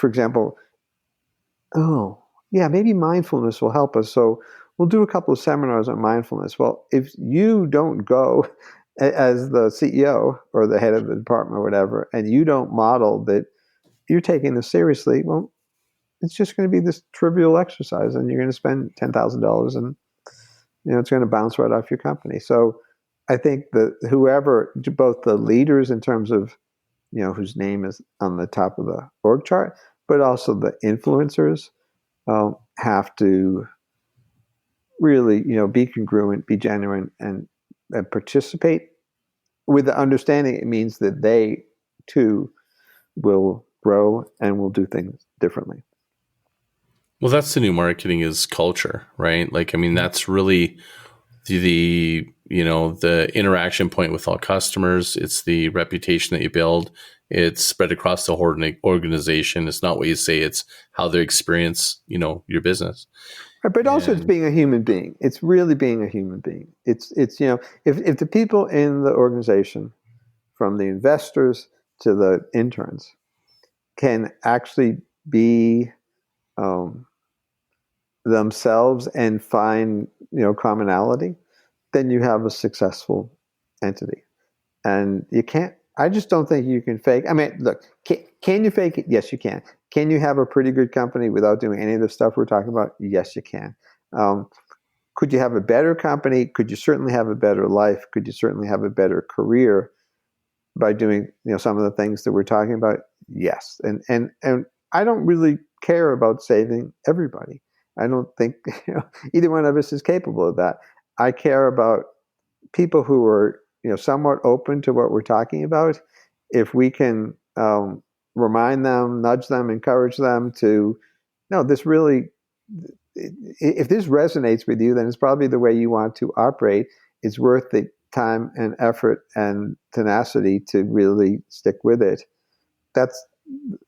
A: example, maybe mindfulness will help us. So we'll do a couple of seminars on mindfulness. Well, if you don't go as the CEO or the head of the department or whatever, and you don't model that you're taking this seriously, well, it's just going to be this trivial exercise, and you're going to spend $10,000, and it's going to bounce right off your company. So I think that whoever, both the leaders in terms of whose name is on the top of the org chart, but also the influencers, have to really be congruent, be genuine, and participate with the understanding it means that they too will grow and will do things differently.
B: Well, that's the new marketing, is culture, right? Like, I mean, that's really the interaction point with all customers. It's the reputation that you build. It's spread across the whole organization. It's not what you say, it's how they experience, your business.
A: Right, but also it's being a human being. It's really being a human being. It's if the people in the organization, from the investors to the interns, can actually be themselves and find commonality, then you have a successful entity. And you can't I just don't think you can fake. I mean, look, can you fake it? Yes, you can. Can you have a pretty good company without doing any of the stuff we're talking about? Yes, you can. Um, could you have a better company? Could you certainly have a better life? Could you certainly have a better career by doing some of the things that we're talking about? Yes, and I don't really care about saving everybody. I don't think either one of us is capable of that. I care about people who are somewhat open to what we're talking about. If we can remind them, nudge them, encourage them to no, this really, if this resonates with you, then it's probably the way you want to operate. It's worth the time and effort and tenacity to really stick with it. That's,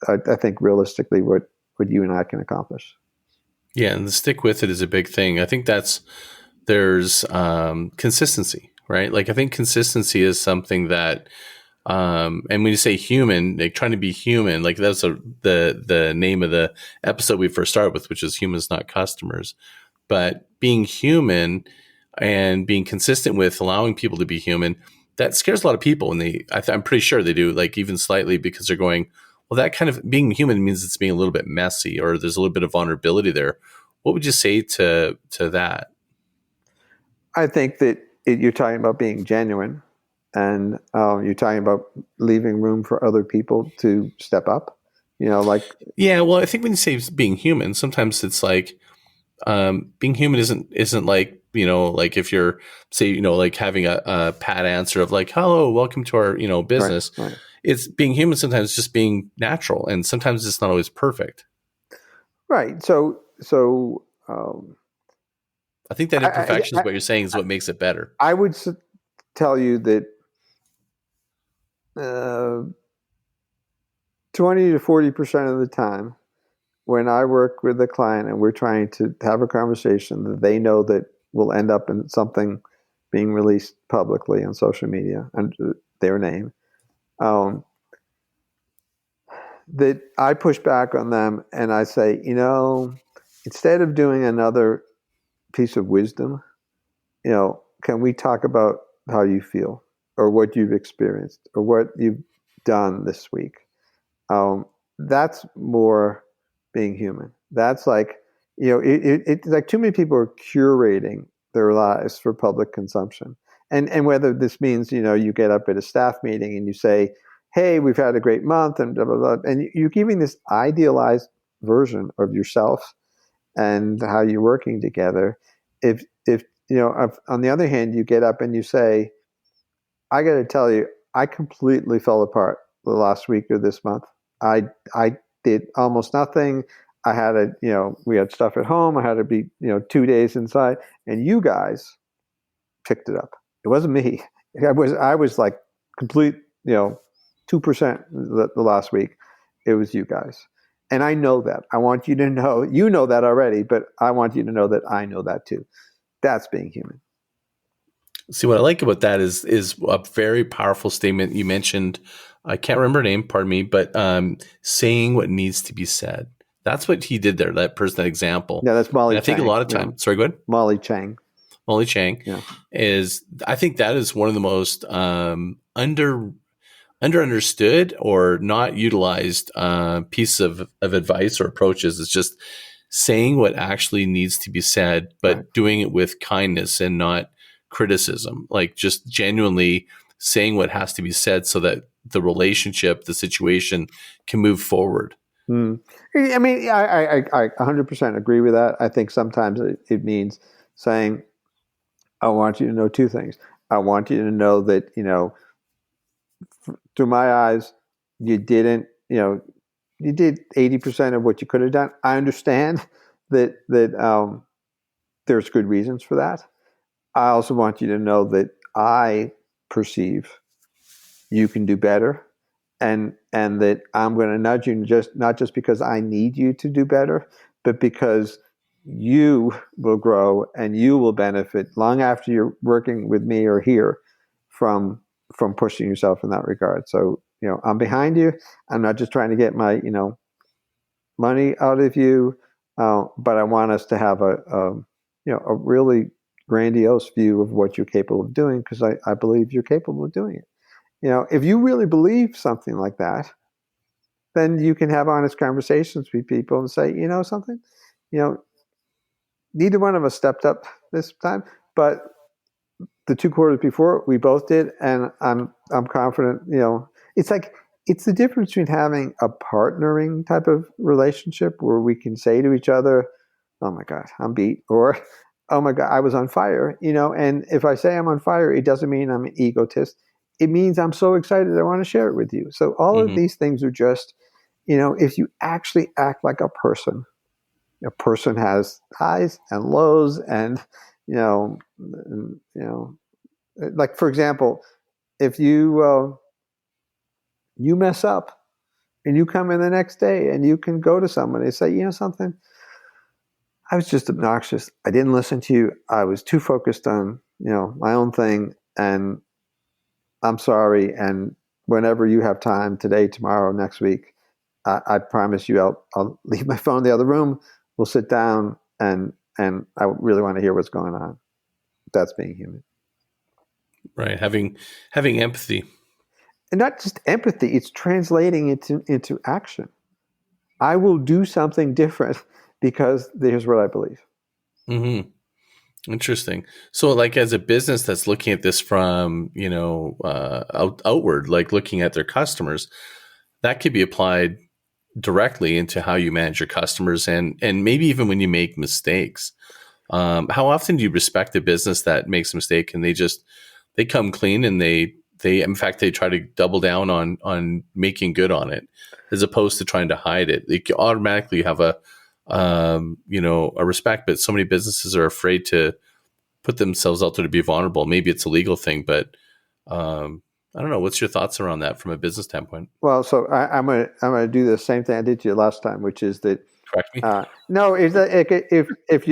A: I think, realistically what you and I can accomplish.
B: Yeah, and the stick with it is a big thing. I think there's consistency, right? Like I think consistency is something that, and when you say human, like trying to be human, like that's the name of the episode we first started with, which is humans, not customers. But being human and being consistent with allowing people to be human, that scares a lot of people. And I'm pretty sure they do, like even slightly, because they're going, well, that kind of being human means it's being a little bit messy, or there's a little bit of vulnerability there. What would you say to that?
A: I think that you're talking about being genuine, and you're talking about leaving room for other people to step up.
B: Yeah, well, I think when you say being human, sometimes it's like being human isn't like like if you're say like having a pat answer of like hello, welcome to our business.
A: Right.
B: It's being human sometimes just being natural, and sometimes it's not always perfect.
A: Right. So
B: I think that imperfection is what you're saying is what makes it better.
A: I would tell you that 20 to 40% of the time, when I work with a client and we're trying to have a conversation that they know that will end up in something being released publicly on social media under their name, that I push back on them and I say, instead of doing another piece of wisdom, can we talk about how you feel or what you've experienced or what you've done this week? That's more being human. That's like, it's like too many people are curating their lives for public consumption. And whether this means, you get up at a staff meeting and you say, hey, we've had a great month and blah, blah, blah. And you're giving this idealized version of yourself and how you're working together. If on the other hand, you get up and you say, I got to tell you, I completely fell apart the last week or this month. I did almost nothing. I had we had stuff at home. I had to be, 2 days inside, and you guys picked it up. It wasn't me. I was like complete, 2% the last week. It was you guys. And I know that. I want you to know, you know that already, but I want you to know that I know that too. That's being human.
B: See, what I like about that is a very powerful statement you mentioned. I can't remember her name, pardon me, but saying what needs to be said. That's what he did there, that person, that example.
A: Yeah, that's Molly Chang.
B: I think a lot of time. Sorry, go ahead.
A: Molly Chang.
B: Molly Chang I think that is one of the most understood or not utilized piece of advice or approaches. Is just saying what actually needs to be said, but doing it with kindness and not criticism. Like just genuinely saying what has to be said so that the relationship, the situation can move forward.
A: I mean, I 100% agree with that. I think sometimes it means saying, I want you to know two things. I want you to know that, through my eyes, you didn't, you did 80% of what you could have done. I understand that there's good reasons for that. I also want you to know that I perceive you can do better, and that I'm going to nudge you not just because I need you to do better, but because you will grow and you will benefit long after you're working with me or here from pushing yourself in that regard. So, I'm behind you. I'm not just trying to get my, money out of you, but I want us to have a really grandiose view of what you're capable of doing, because I believe you're capable of doing it. If you really believe something like that, then you can have honest conversations with people and say, something, you know, neither one of us stepped up this time, but the 2 quarters before we both did, and I'm confident. It's like it's the difference between having a partnering type of relationship where we can say to each other, "Oh my God, I'm beat," or "Oh my God, I was on fire." And if I say I'm on fire, it doesn't mean I'm an egotist. It means I'm so excited I want to share it with you. So all of
B: Mm-hmm.
A: these things are just, if you actually act like a person has highs and lows, and you know, like for example, if you mess up and you come in the next day and you can go to somebody and say, something, I was just obnoxious. I didn't listen to you. I was too focused on my own thing, and I'm sorry. And whenever you have time, today, tomorrow, next week, I promise you, I'll leave my phone in the other room. We'll sit down, and I really want to hear what's going on. That's being human.
B: Right. Having empathy.
A: And not just empathy, it's translating it into action. I will do something different because here's what I believe.
B: Mm-hmm. Interesting. So, like, as a business that's looking at this from, outward, like looking at their customers, that could be applied directly into how you manage your customers, and maybe even when you make mistakes. How often do you respect a business that makes a mistake and they come clean, and they in fact they try to double down on making good on it, as opposed to trying to hide it? They automatically have a respect, but so many businesses are afraid to put themselves out there to be vulnerable. Maybe it's a legal thing, but I don't know. What's your thoughts around that from a business standpoint?
A: Well, so I'm gonna do the same thing I did to you last time, which is that
B: Correct me.
A: no, is that if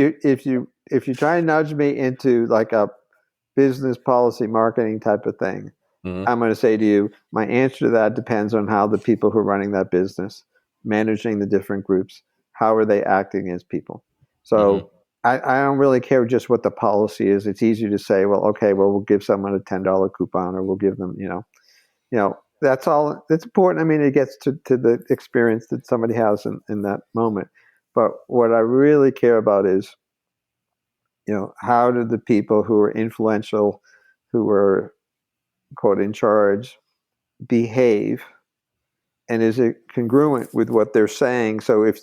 A: you try and nudge me into like a business policy marketing type of thing,
B: Mm-hmm.
A: I'm going to say to you, my answer to that depends on how the people who are running that business, managing the different groups, how are they acting as people.
B: Mm-hmm.
A: So I don't really care just what the policy is. It's easy to say, well, okay, well, we'll give someone a $10 coupon, or we'll give them, that's all. That's important. I mean, it gets to the experience that somebody has in that moment. But what I really care about is, how do the people who are influential, who are quote in charge, behave, and is it congruent with what they're saying? So if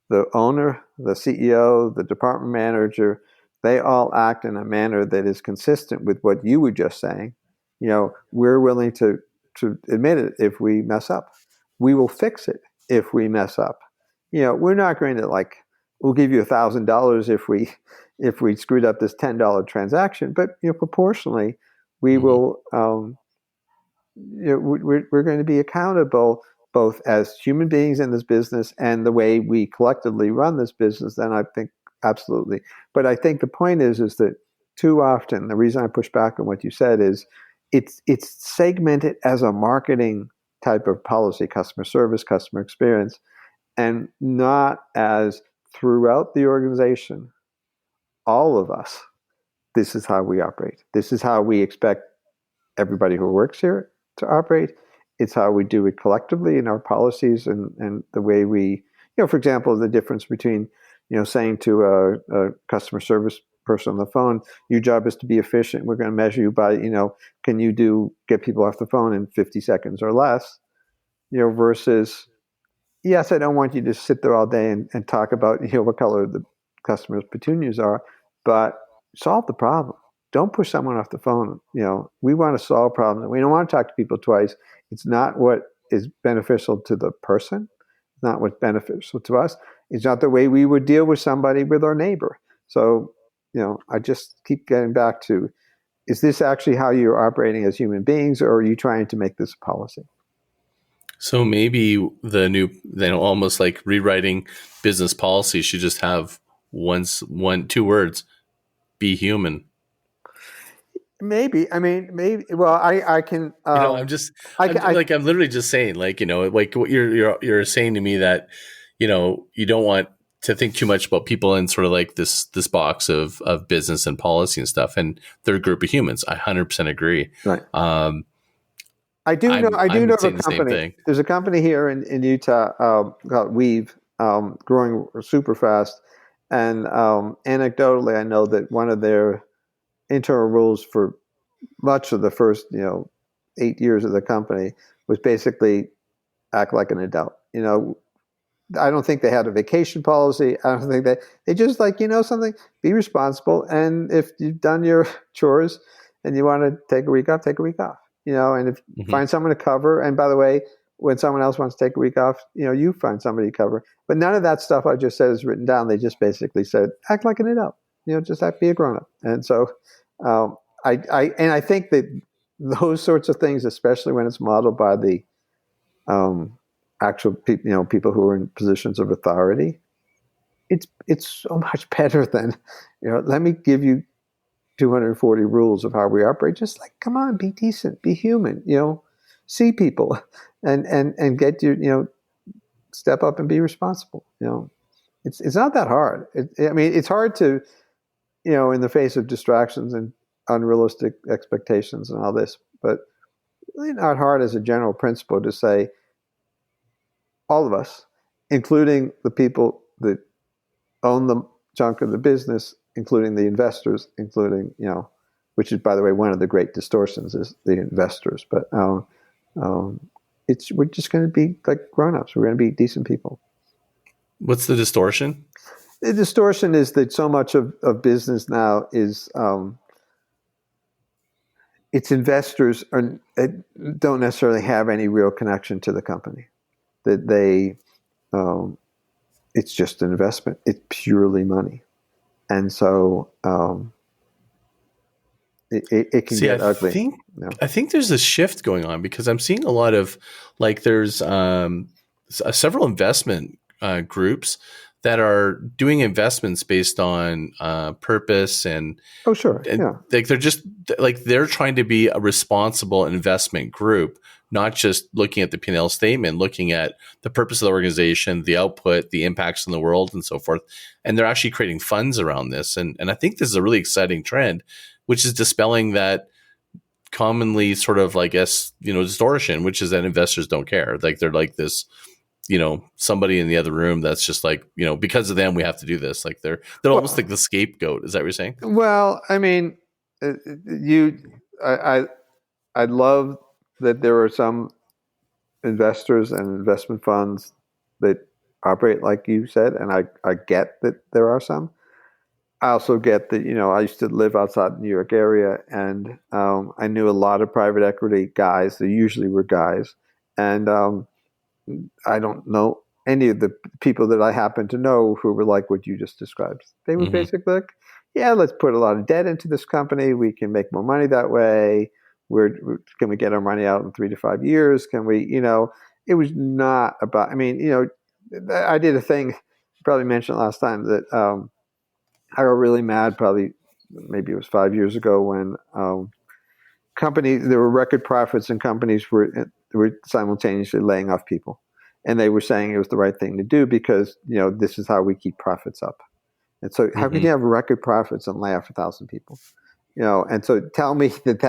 A: the owner, the CEO, the department manager, they all act in a manner that is consistent with what you were just saying, we're willing to admit it if we mess up. We will fix it if we mess up. We're not going to we'll give you $1,000 if we screwed up this $10 transaction, but proportionally, we
B: Mm-hmm.
A: will. We're going to be accountable both as human beings in this business and the way we collectively run this business. Then I think absolutely. But I think the point is that too often the reason I push back on what you said is it's segmented as a marketing type of policy, customer service, customer experience, and not as throughout the organization, all of us. This is how we operate. This is how we expect everybody who works here to operate. It's how we do it collectively in our policies, and the way we, for example, the difference between, saying to a customer service person on the phone, your job is to be efficient. We're going to measure you by, can you get people off the phone in 50 seconds or less, versus, yes, I don't want you to sit there all day and talk about, what color the customer's petunias are, but solve the problem. Don't push someone off the phone. We want to solve problems. We don't want to talk to people twice. It's not what is beneficial to the person. It's not what's beneficial to us. It's not the way we would deal with somebody, with our neighbor. So, I just keep getting back to, is this actually how you're operating as human beings, or are you trying to make this a policy?
B: So maybe almost like rewriting business policy should just have two words: be human.
A: Maybe. I mean, maybe. Well, I can.
B: I'm literally just saying, like, like what you're saying to me, that, you don't want to think too much about people in sort of like this box of business and policy and stuff, and they're a group of humans. I 100% agree.
A: Right. I do
B: I
A: know
B: would
A: of a
B: say the same
A: company.
B: thing.
A: There's a company here in Utah called Weave, growing super fast. And anecdotally, I know that one of their internal rules for much of the first 8 years of the company was basically act like an adult. I don't think they had a vacation policy. I don't think they just like, something, be responsible. And if you've done your chores and you want to take a week off, take a week off, and if
B: Hmm.
A: find someone to cover. And by the way, when someone else wants to take a week off, you find somebody to cover. But none of that stuff I just said is written down. They just basically said, act like an adult, just have to be a grown up. And so, I think that those sorts of things, especially when it's modeled by the, actual people, people who are in positions of authority, it's so much better than, let me give you 240 rules of how we operate. Just like, come on, be decent, be human, see people, and get your, step up and be responsible. It's not that hard. I mean, it's hard to, in the face of distractions and unrealistic expectations and all this, but really not hard as a general principle to say, all of us, including the people that own the chunk of the business, including the investors, including, which is, by the way, one of the great distortions is the investors. But um, we're just going to be like grown-ups. We're going to be decent people.
B: What's the distortion?
A: The distortion is that so much of business now is, its investors don't necessarily have any real connection to the company. That it's just an investment. It's purely money. And so it can
B: See,
A: get ugly.
B: I think there's a shift going on because I'm seeing a lot of like there's several investment groups that are doing investments based on purpose and
A: Oh, sure. Yeah.
B: like they're just like they're trying to be a responsible investment group, not just looking at the P&L statement, looking at the purpose of the organization, the output, the impacts in the world, and so forth. And they're actually creating funds around this. And I think this is a really exciting trend, which is dispelling that commonly sort of, I guess, distortion, which is that investors don't care. Like they're like this, somebody in the other room that's just like, because of them, we have to do this. Like they're almost like the scapegoat. Is that what you're saying?
A: Well, I mean, you, I, I love that there are some investors and investment funds that operate like you said, and I get that there are some. I also get that, I used to live outside the New York area, and I knew a lot of private equity guys. They usually were guys, and I don't know any of the people that I happen to know who were like what you just described. They were
B: Mm-hmm.
A: basically like, yeah, let's put a lot of debt into this company. We can make more money that way. Can we get our money out in 3 to 5 years? Can we, it was not about, I mean, I did a thing, probably mentioned last time, that I got really mad, probably maybe it was 5 years ago, when there were record profits and companies were simultaneously laying off people, and they were saying it was the right thing to do because this is how we keep profits up. And so, how can
B: Mm-hmm.
A: you have record profits and lay off 1,000 people? And so tell me that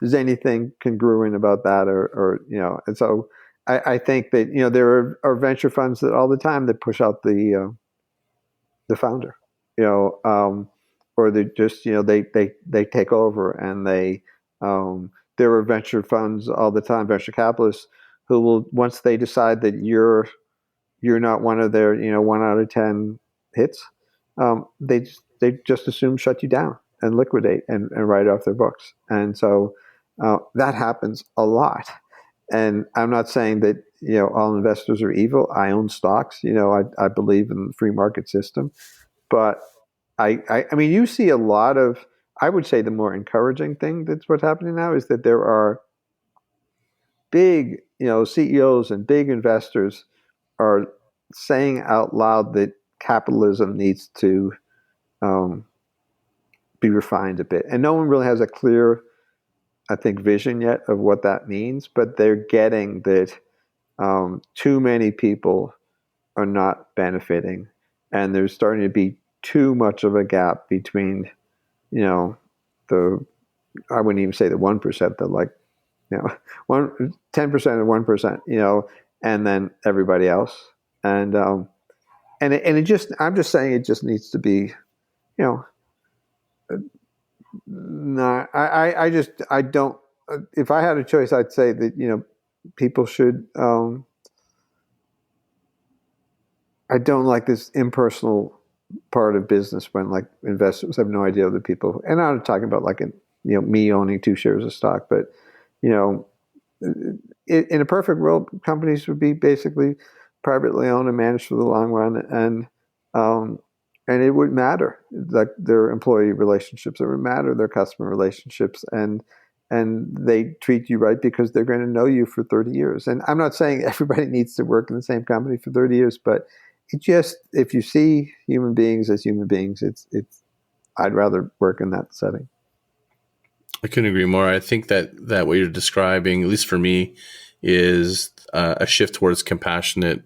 A: there's anything congruent about that, or And so I think that there are venture funds that all the time that push out the founder, or they just they take over, and there are venture funds all the time, venture capitalists, who will, once they decide that you're not one of their 1 out of 10 hits, they just assume shut you down and liquidate and write off their books. And so that happens a lot. And I'm not saying that all investors are evil. I own stocks. I believe in the free market system. But I mean, you see a lot of, I would say the more encouraging thing that's what's happening now is that there are big, CEOs and big investors are saying out loud that capitalism needs to um, be refined a bit. And no one really has a clear, I think, vision yet of what that means, but they're getting that too many people are not benefiting, and there's starting to be too much of a gap between, the I wouldn't even say the 1%, the like you know, 10% of 1%, and then everybody else. And it just, I'm just saying it just needs to be, you know, not, I don't, if I had a choice, I'd say that, people should, I don't like this impersonal part of business when like investors have no idea other people. And I'm not talking about like, me owning 2 shares of stock, but, you know, in a perfect world, companies would be basically privately owned and managed for the long run, um, and it would matter like their employee relationships, it would matter their customer relationships, and they treat you right because they're going to know you for 30 years. And I'm not saying everybody needs to work in the same company for 30 years, but it just, if you see human beings as human beings, it's I'd rather work in that setting.
B: I couldn't agree more. I think that what you're describing, at least for me, is a shift towards compassionate,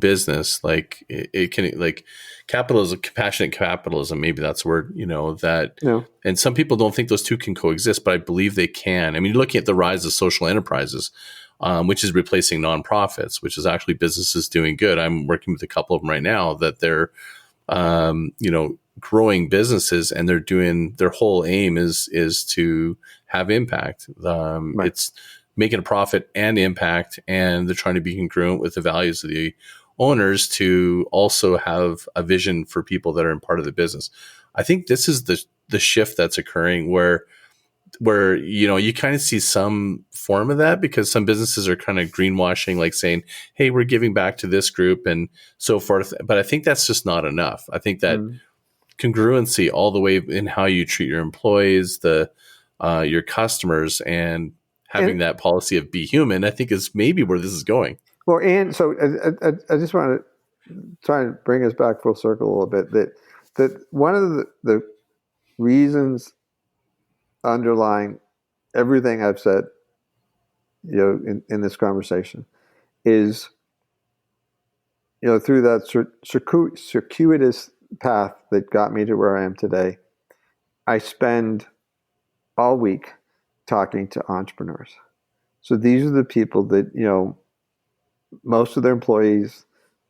B: business. Like it can, like capitalism, compassionate capitalism. Maybe that's a word. That,
A: No.
B: and some people don't think those two can coexist, but I believe they can. I mean, you're looking at the rise of social enterprises, which is replacing nonprofits, which is actually businesses doing good. I'm working with a couple of them right now that they're, growing businesses, and they're doing, their whole aim is to have impact.
A: Right.
B: It's making a profit and impact, and they're trying to be congruent with the values of the owners to also have a vision for people that are in part of the business. I think this is the shift that's occurring where you kind of see some form of that, because some businesses are kind of greenwashing, like saying, hey, we're giving back to this group and so forth. But I think that's just not enough. I think that congruency all the way in how you treat your employees, your customers, and having that policy of be human, I think is maybe where this is going.
A: Well, and so I just want to try and bring us back full circle a little bit. That one of the reasons underlying everything I've said, in this conversation, is, through that circuitous path that got me to where I am today, I spend all week talking to entrepreneurs. So these are the people that, most of their employees,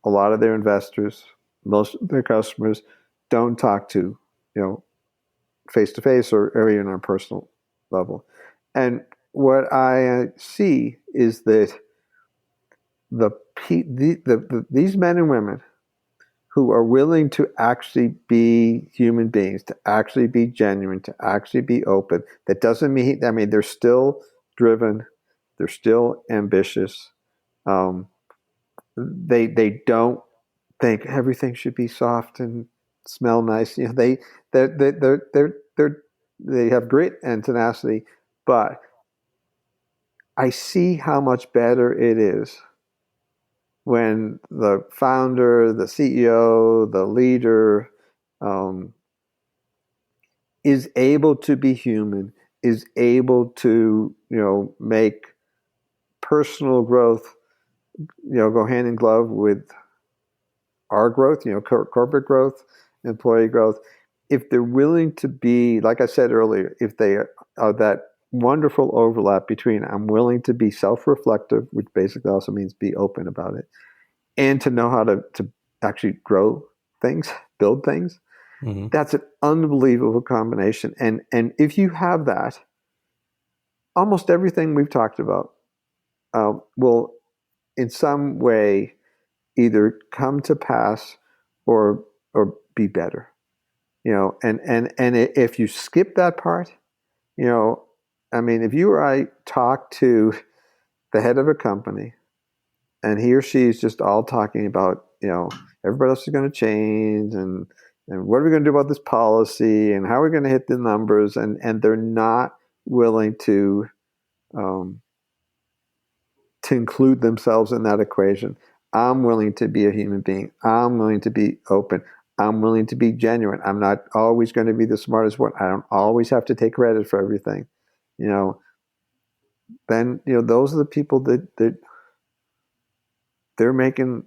A: a lot of their investors, most of their customers don't talk to, face to face or even on a personal level. And what I see is that these men and women who are willing to actually be human beings, to actually be genuine, to actually be open, that doesn't mean, they're still driven, they're still ambitious. They don't think everything should be soft and smell nice. They have grit and tenacity, but I see how much better it is when the founder, the CEO, the leader, is able to be human, is able to, make personal growth, go hand in glove with our growth, corporate growth, employee growth. If they're willing to be, like I said earlier, if they are that wonderful overlap between I'm willing to be self-reflective, which basically also means be open about it, and to know how to actually grow things, build things, that's an unbelievable combination. And if you have that, almost everything we've talked about will in some way either come to pass or be better. And if you skip that part, if you or I talk to the head of a company and he or she is just all talking about, everybody else is going to change, and what are we going to do about this policy, and how are we going to hit the numbers, and they're not willing to include themselves in that equation. I'm willing to be a human being. I'm willing to be open. I'm willing to be genuine. I'm not always going to be the smartest one. I don't always have to take credit for everything. Then those are the people that they're making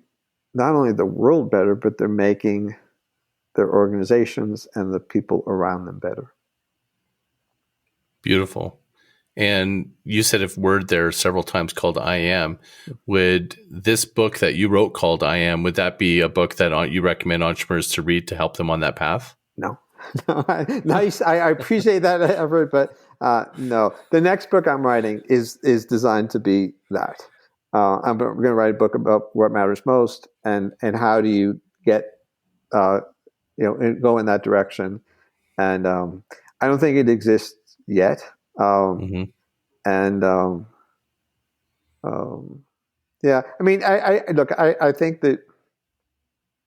A: not only the world better, but they're making their organizations and the people around them better.
B: Beautiful. And you said a word there several times called I am. Would this book that you wrote called I am, would that be a book that you recommend entrepreneurs to read to help them on that path?
A: No. Nice. I appreciate that effort, but no. The next book I'm writing is designed to be that. I'm going to write a book about what matters most and how do you get, go in that direction. And I don't think it exists yet. And yeah, I mean, I look, I think that,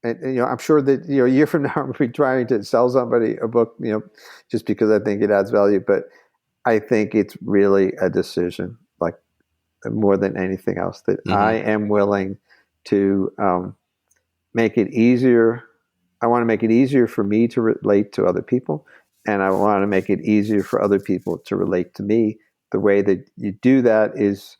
A: and I'm sure that a year from now I'm going to be trying to sell somebody a book, just because I think it adds value. But I think it's really a decision, like more than anything else, that I am willing to make it easier. I want to make it easier for me to relate to other people, and I want to make it easier for other people to relate to me. The way that you do that is,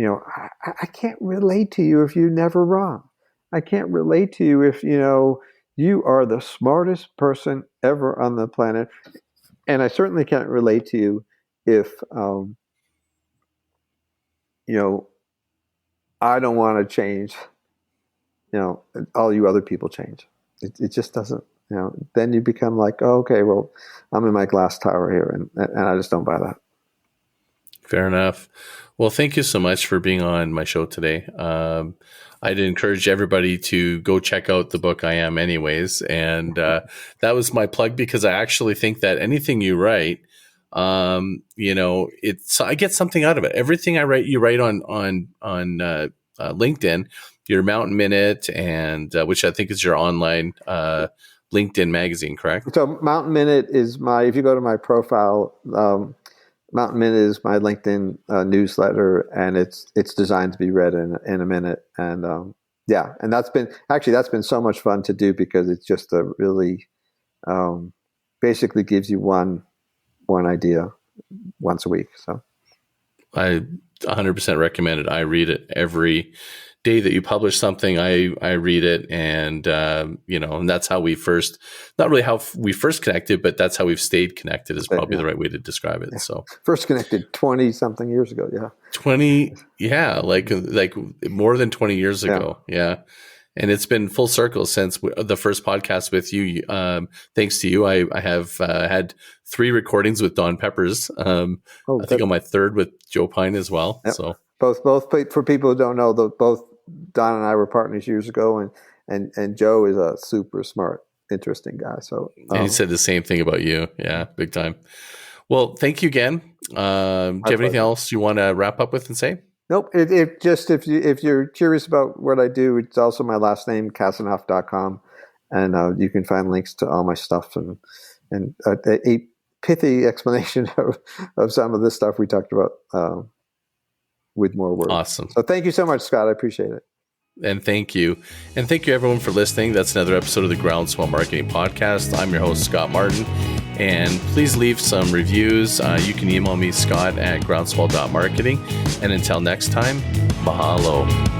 A: I can't relate to you if you're never wrong. I can't relate to you if, you are the smartest person ever on the planet. And I certainly can't relate to you if, I don't want to change, all you other people change. It just doesn't, then you become like, oh, okay, well, I'm in my glass tower here, and I just don't buy that.
B: Fair enough. Well, thank you so much for being on my show today. I'd encourage everybody to go check out the book I Am anyways. And that was my plug, because I actually think that anything you write, I get something out of it. Everything I write, you write on LinkedIn, your Mountain Minute, and which I think is your online LinkedIn magazine, correct?
A: So Mountain Minute is if you go to my profile, Mountain Minute is my LinkedIn newsletter, and it's designed to be read in a minute. And and that's been so much fun to do, because it's just a really basically gives you one idea once a week. So
B: I 100% recommend it. I read it every day that you publish something. I read it, and and that's how we first, not really how we first connected, but that's how we've stayed connected is probably the right way to describe it. Yeah. So
A: first connected 20 something years ago. Yeah.
B: 20. Yeah. Like more than 20 years ago. Yeah. And it's been full circle since the first podcast with you. Thanks to you, I have had 3 recordings with Don Peppers. I think on my 3rd with Joe Pine as well. Yep. So
A: both for people who don't know, both Don and I were partners years ago, and Joe is a super smart, interesting guy. So
B: and he said the same thing about you. Yeah, big time. Well, thank you again. Do you have anything else you want to wrap up with and say?
A: Nope. It just, if you're curious about what I do, it's also my last name, Kasanoff.com, and you can find links to all my stuff and a pithy explanation of some of the stuff we talked about with more words.
B: Awesome.
A: So thank you so much, Scott. I appreciate it.
B: And thank you. And thank you, everyone, for listening. That's another episode of the Groundswell Marketing Podcast. I'm your host, Scott Martin. And please leave some reviews. You can email me, Scott@groundswell.marketing. And until next time, mahalo.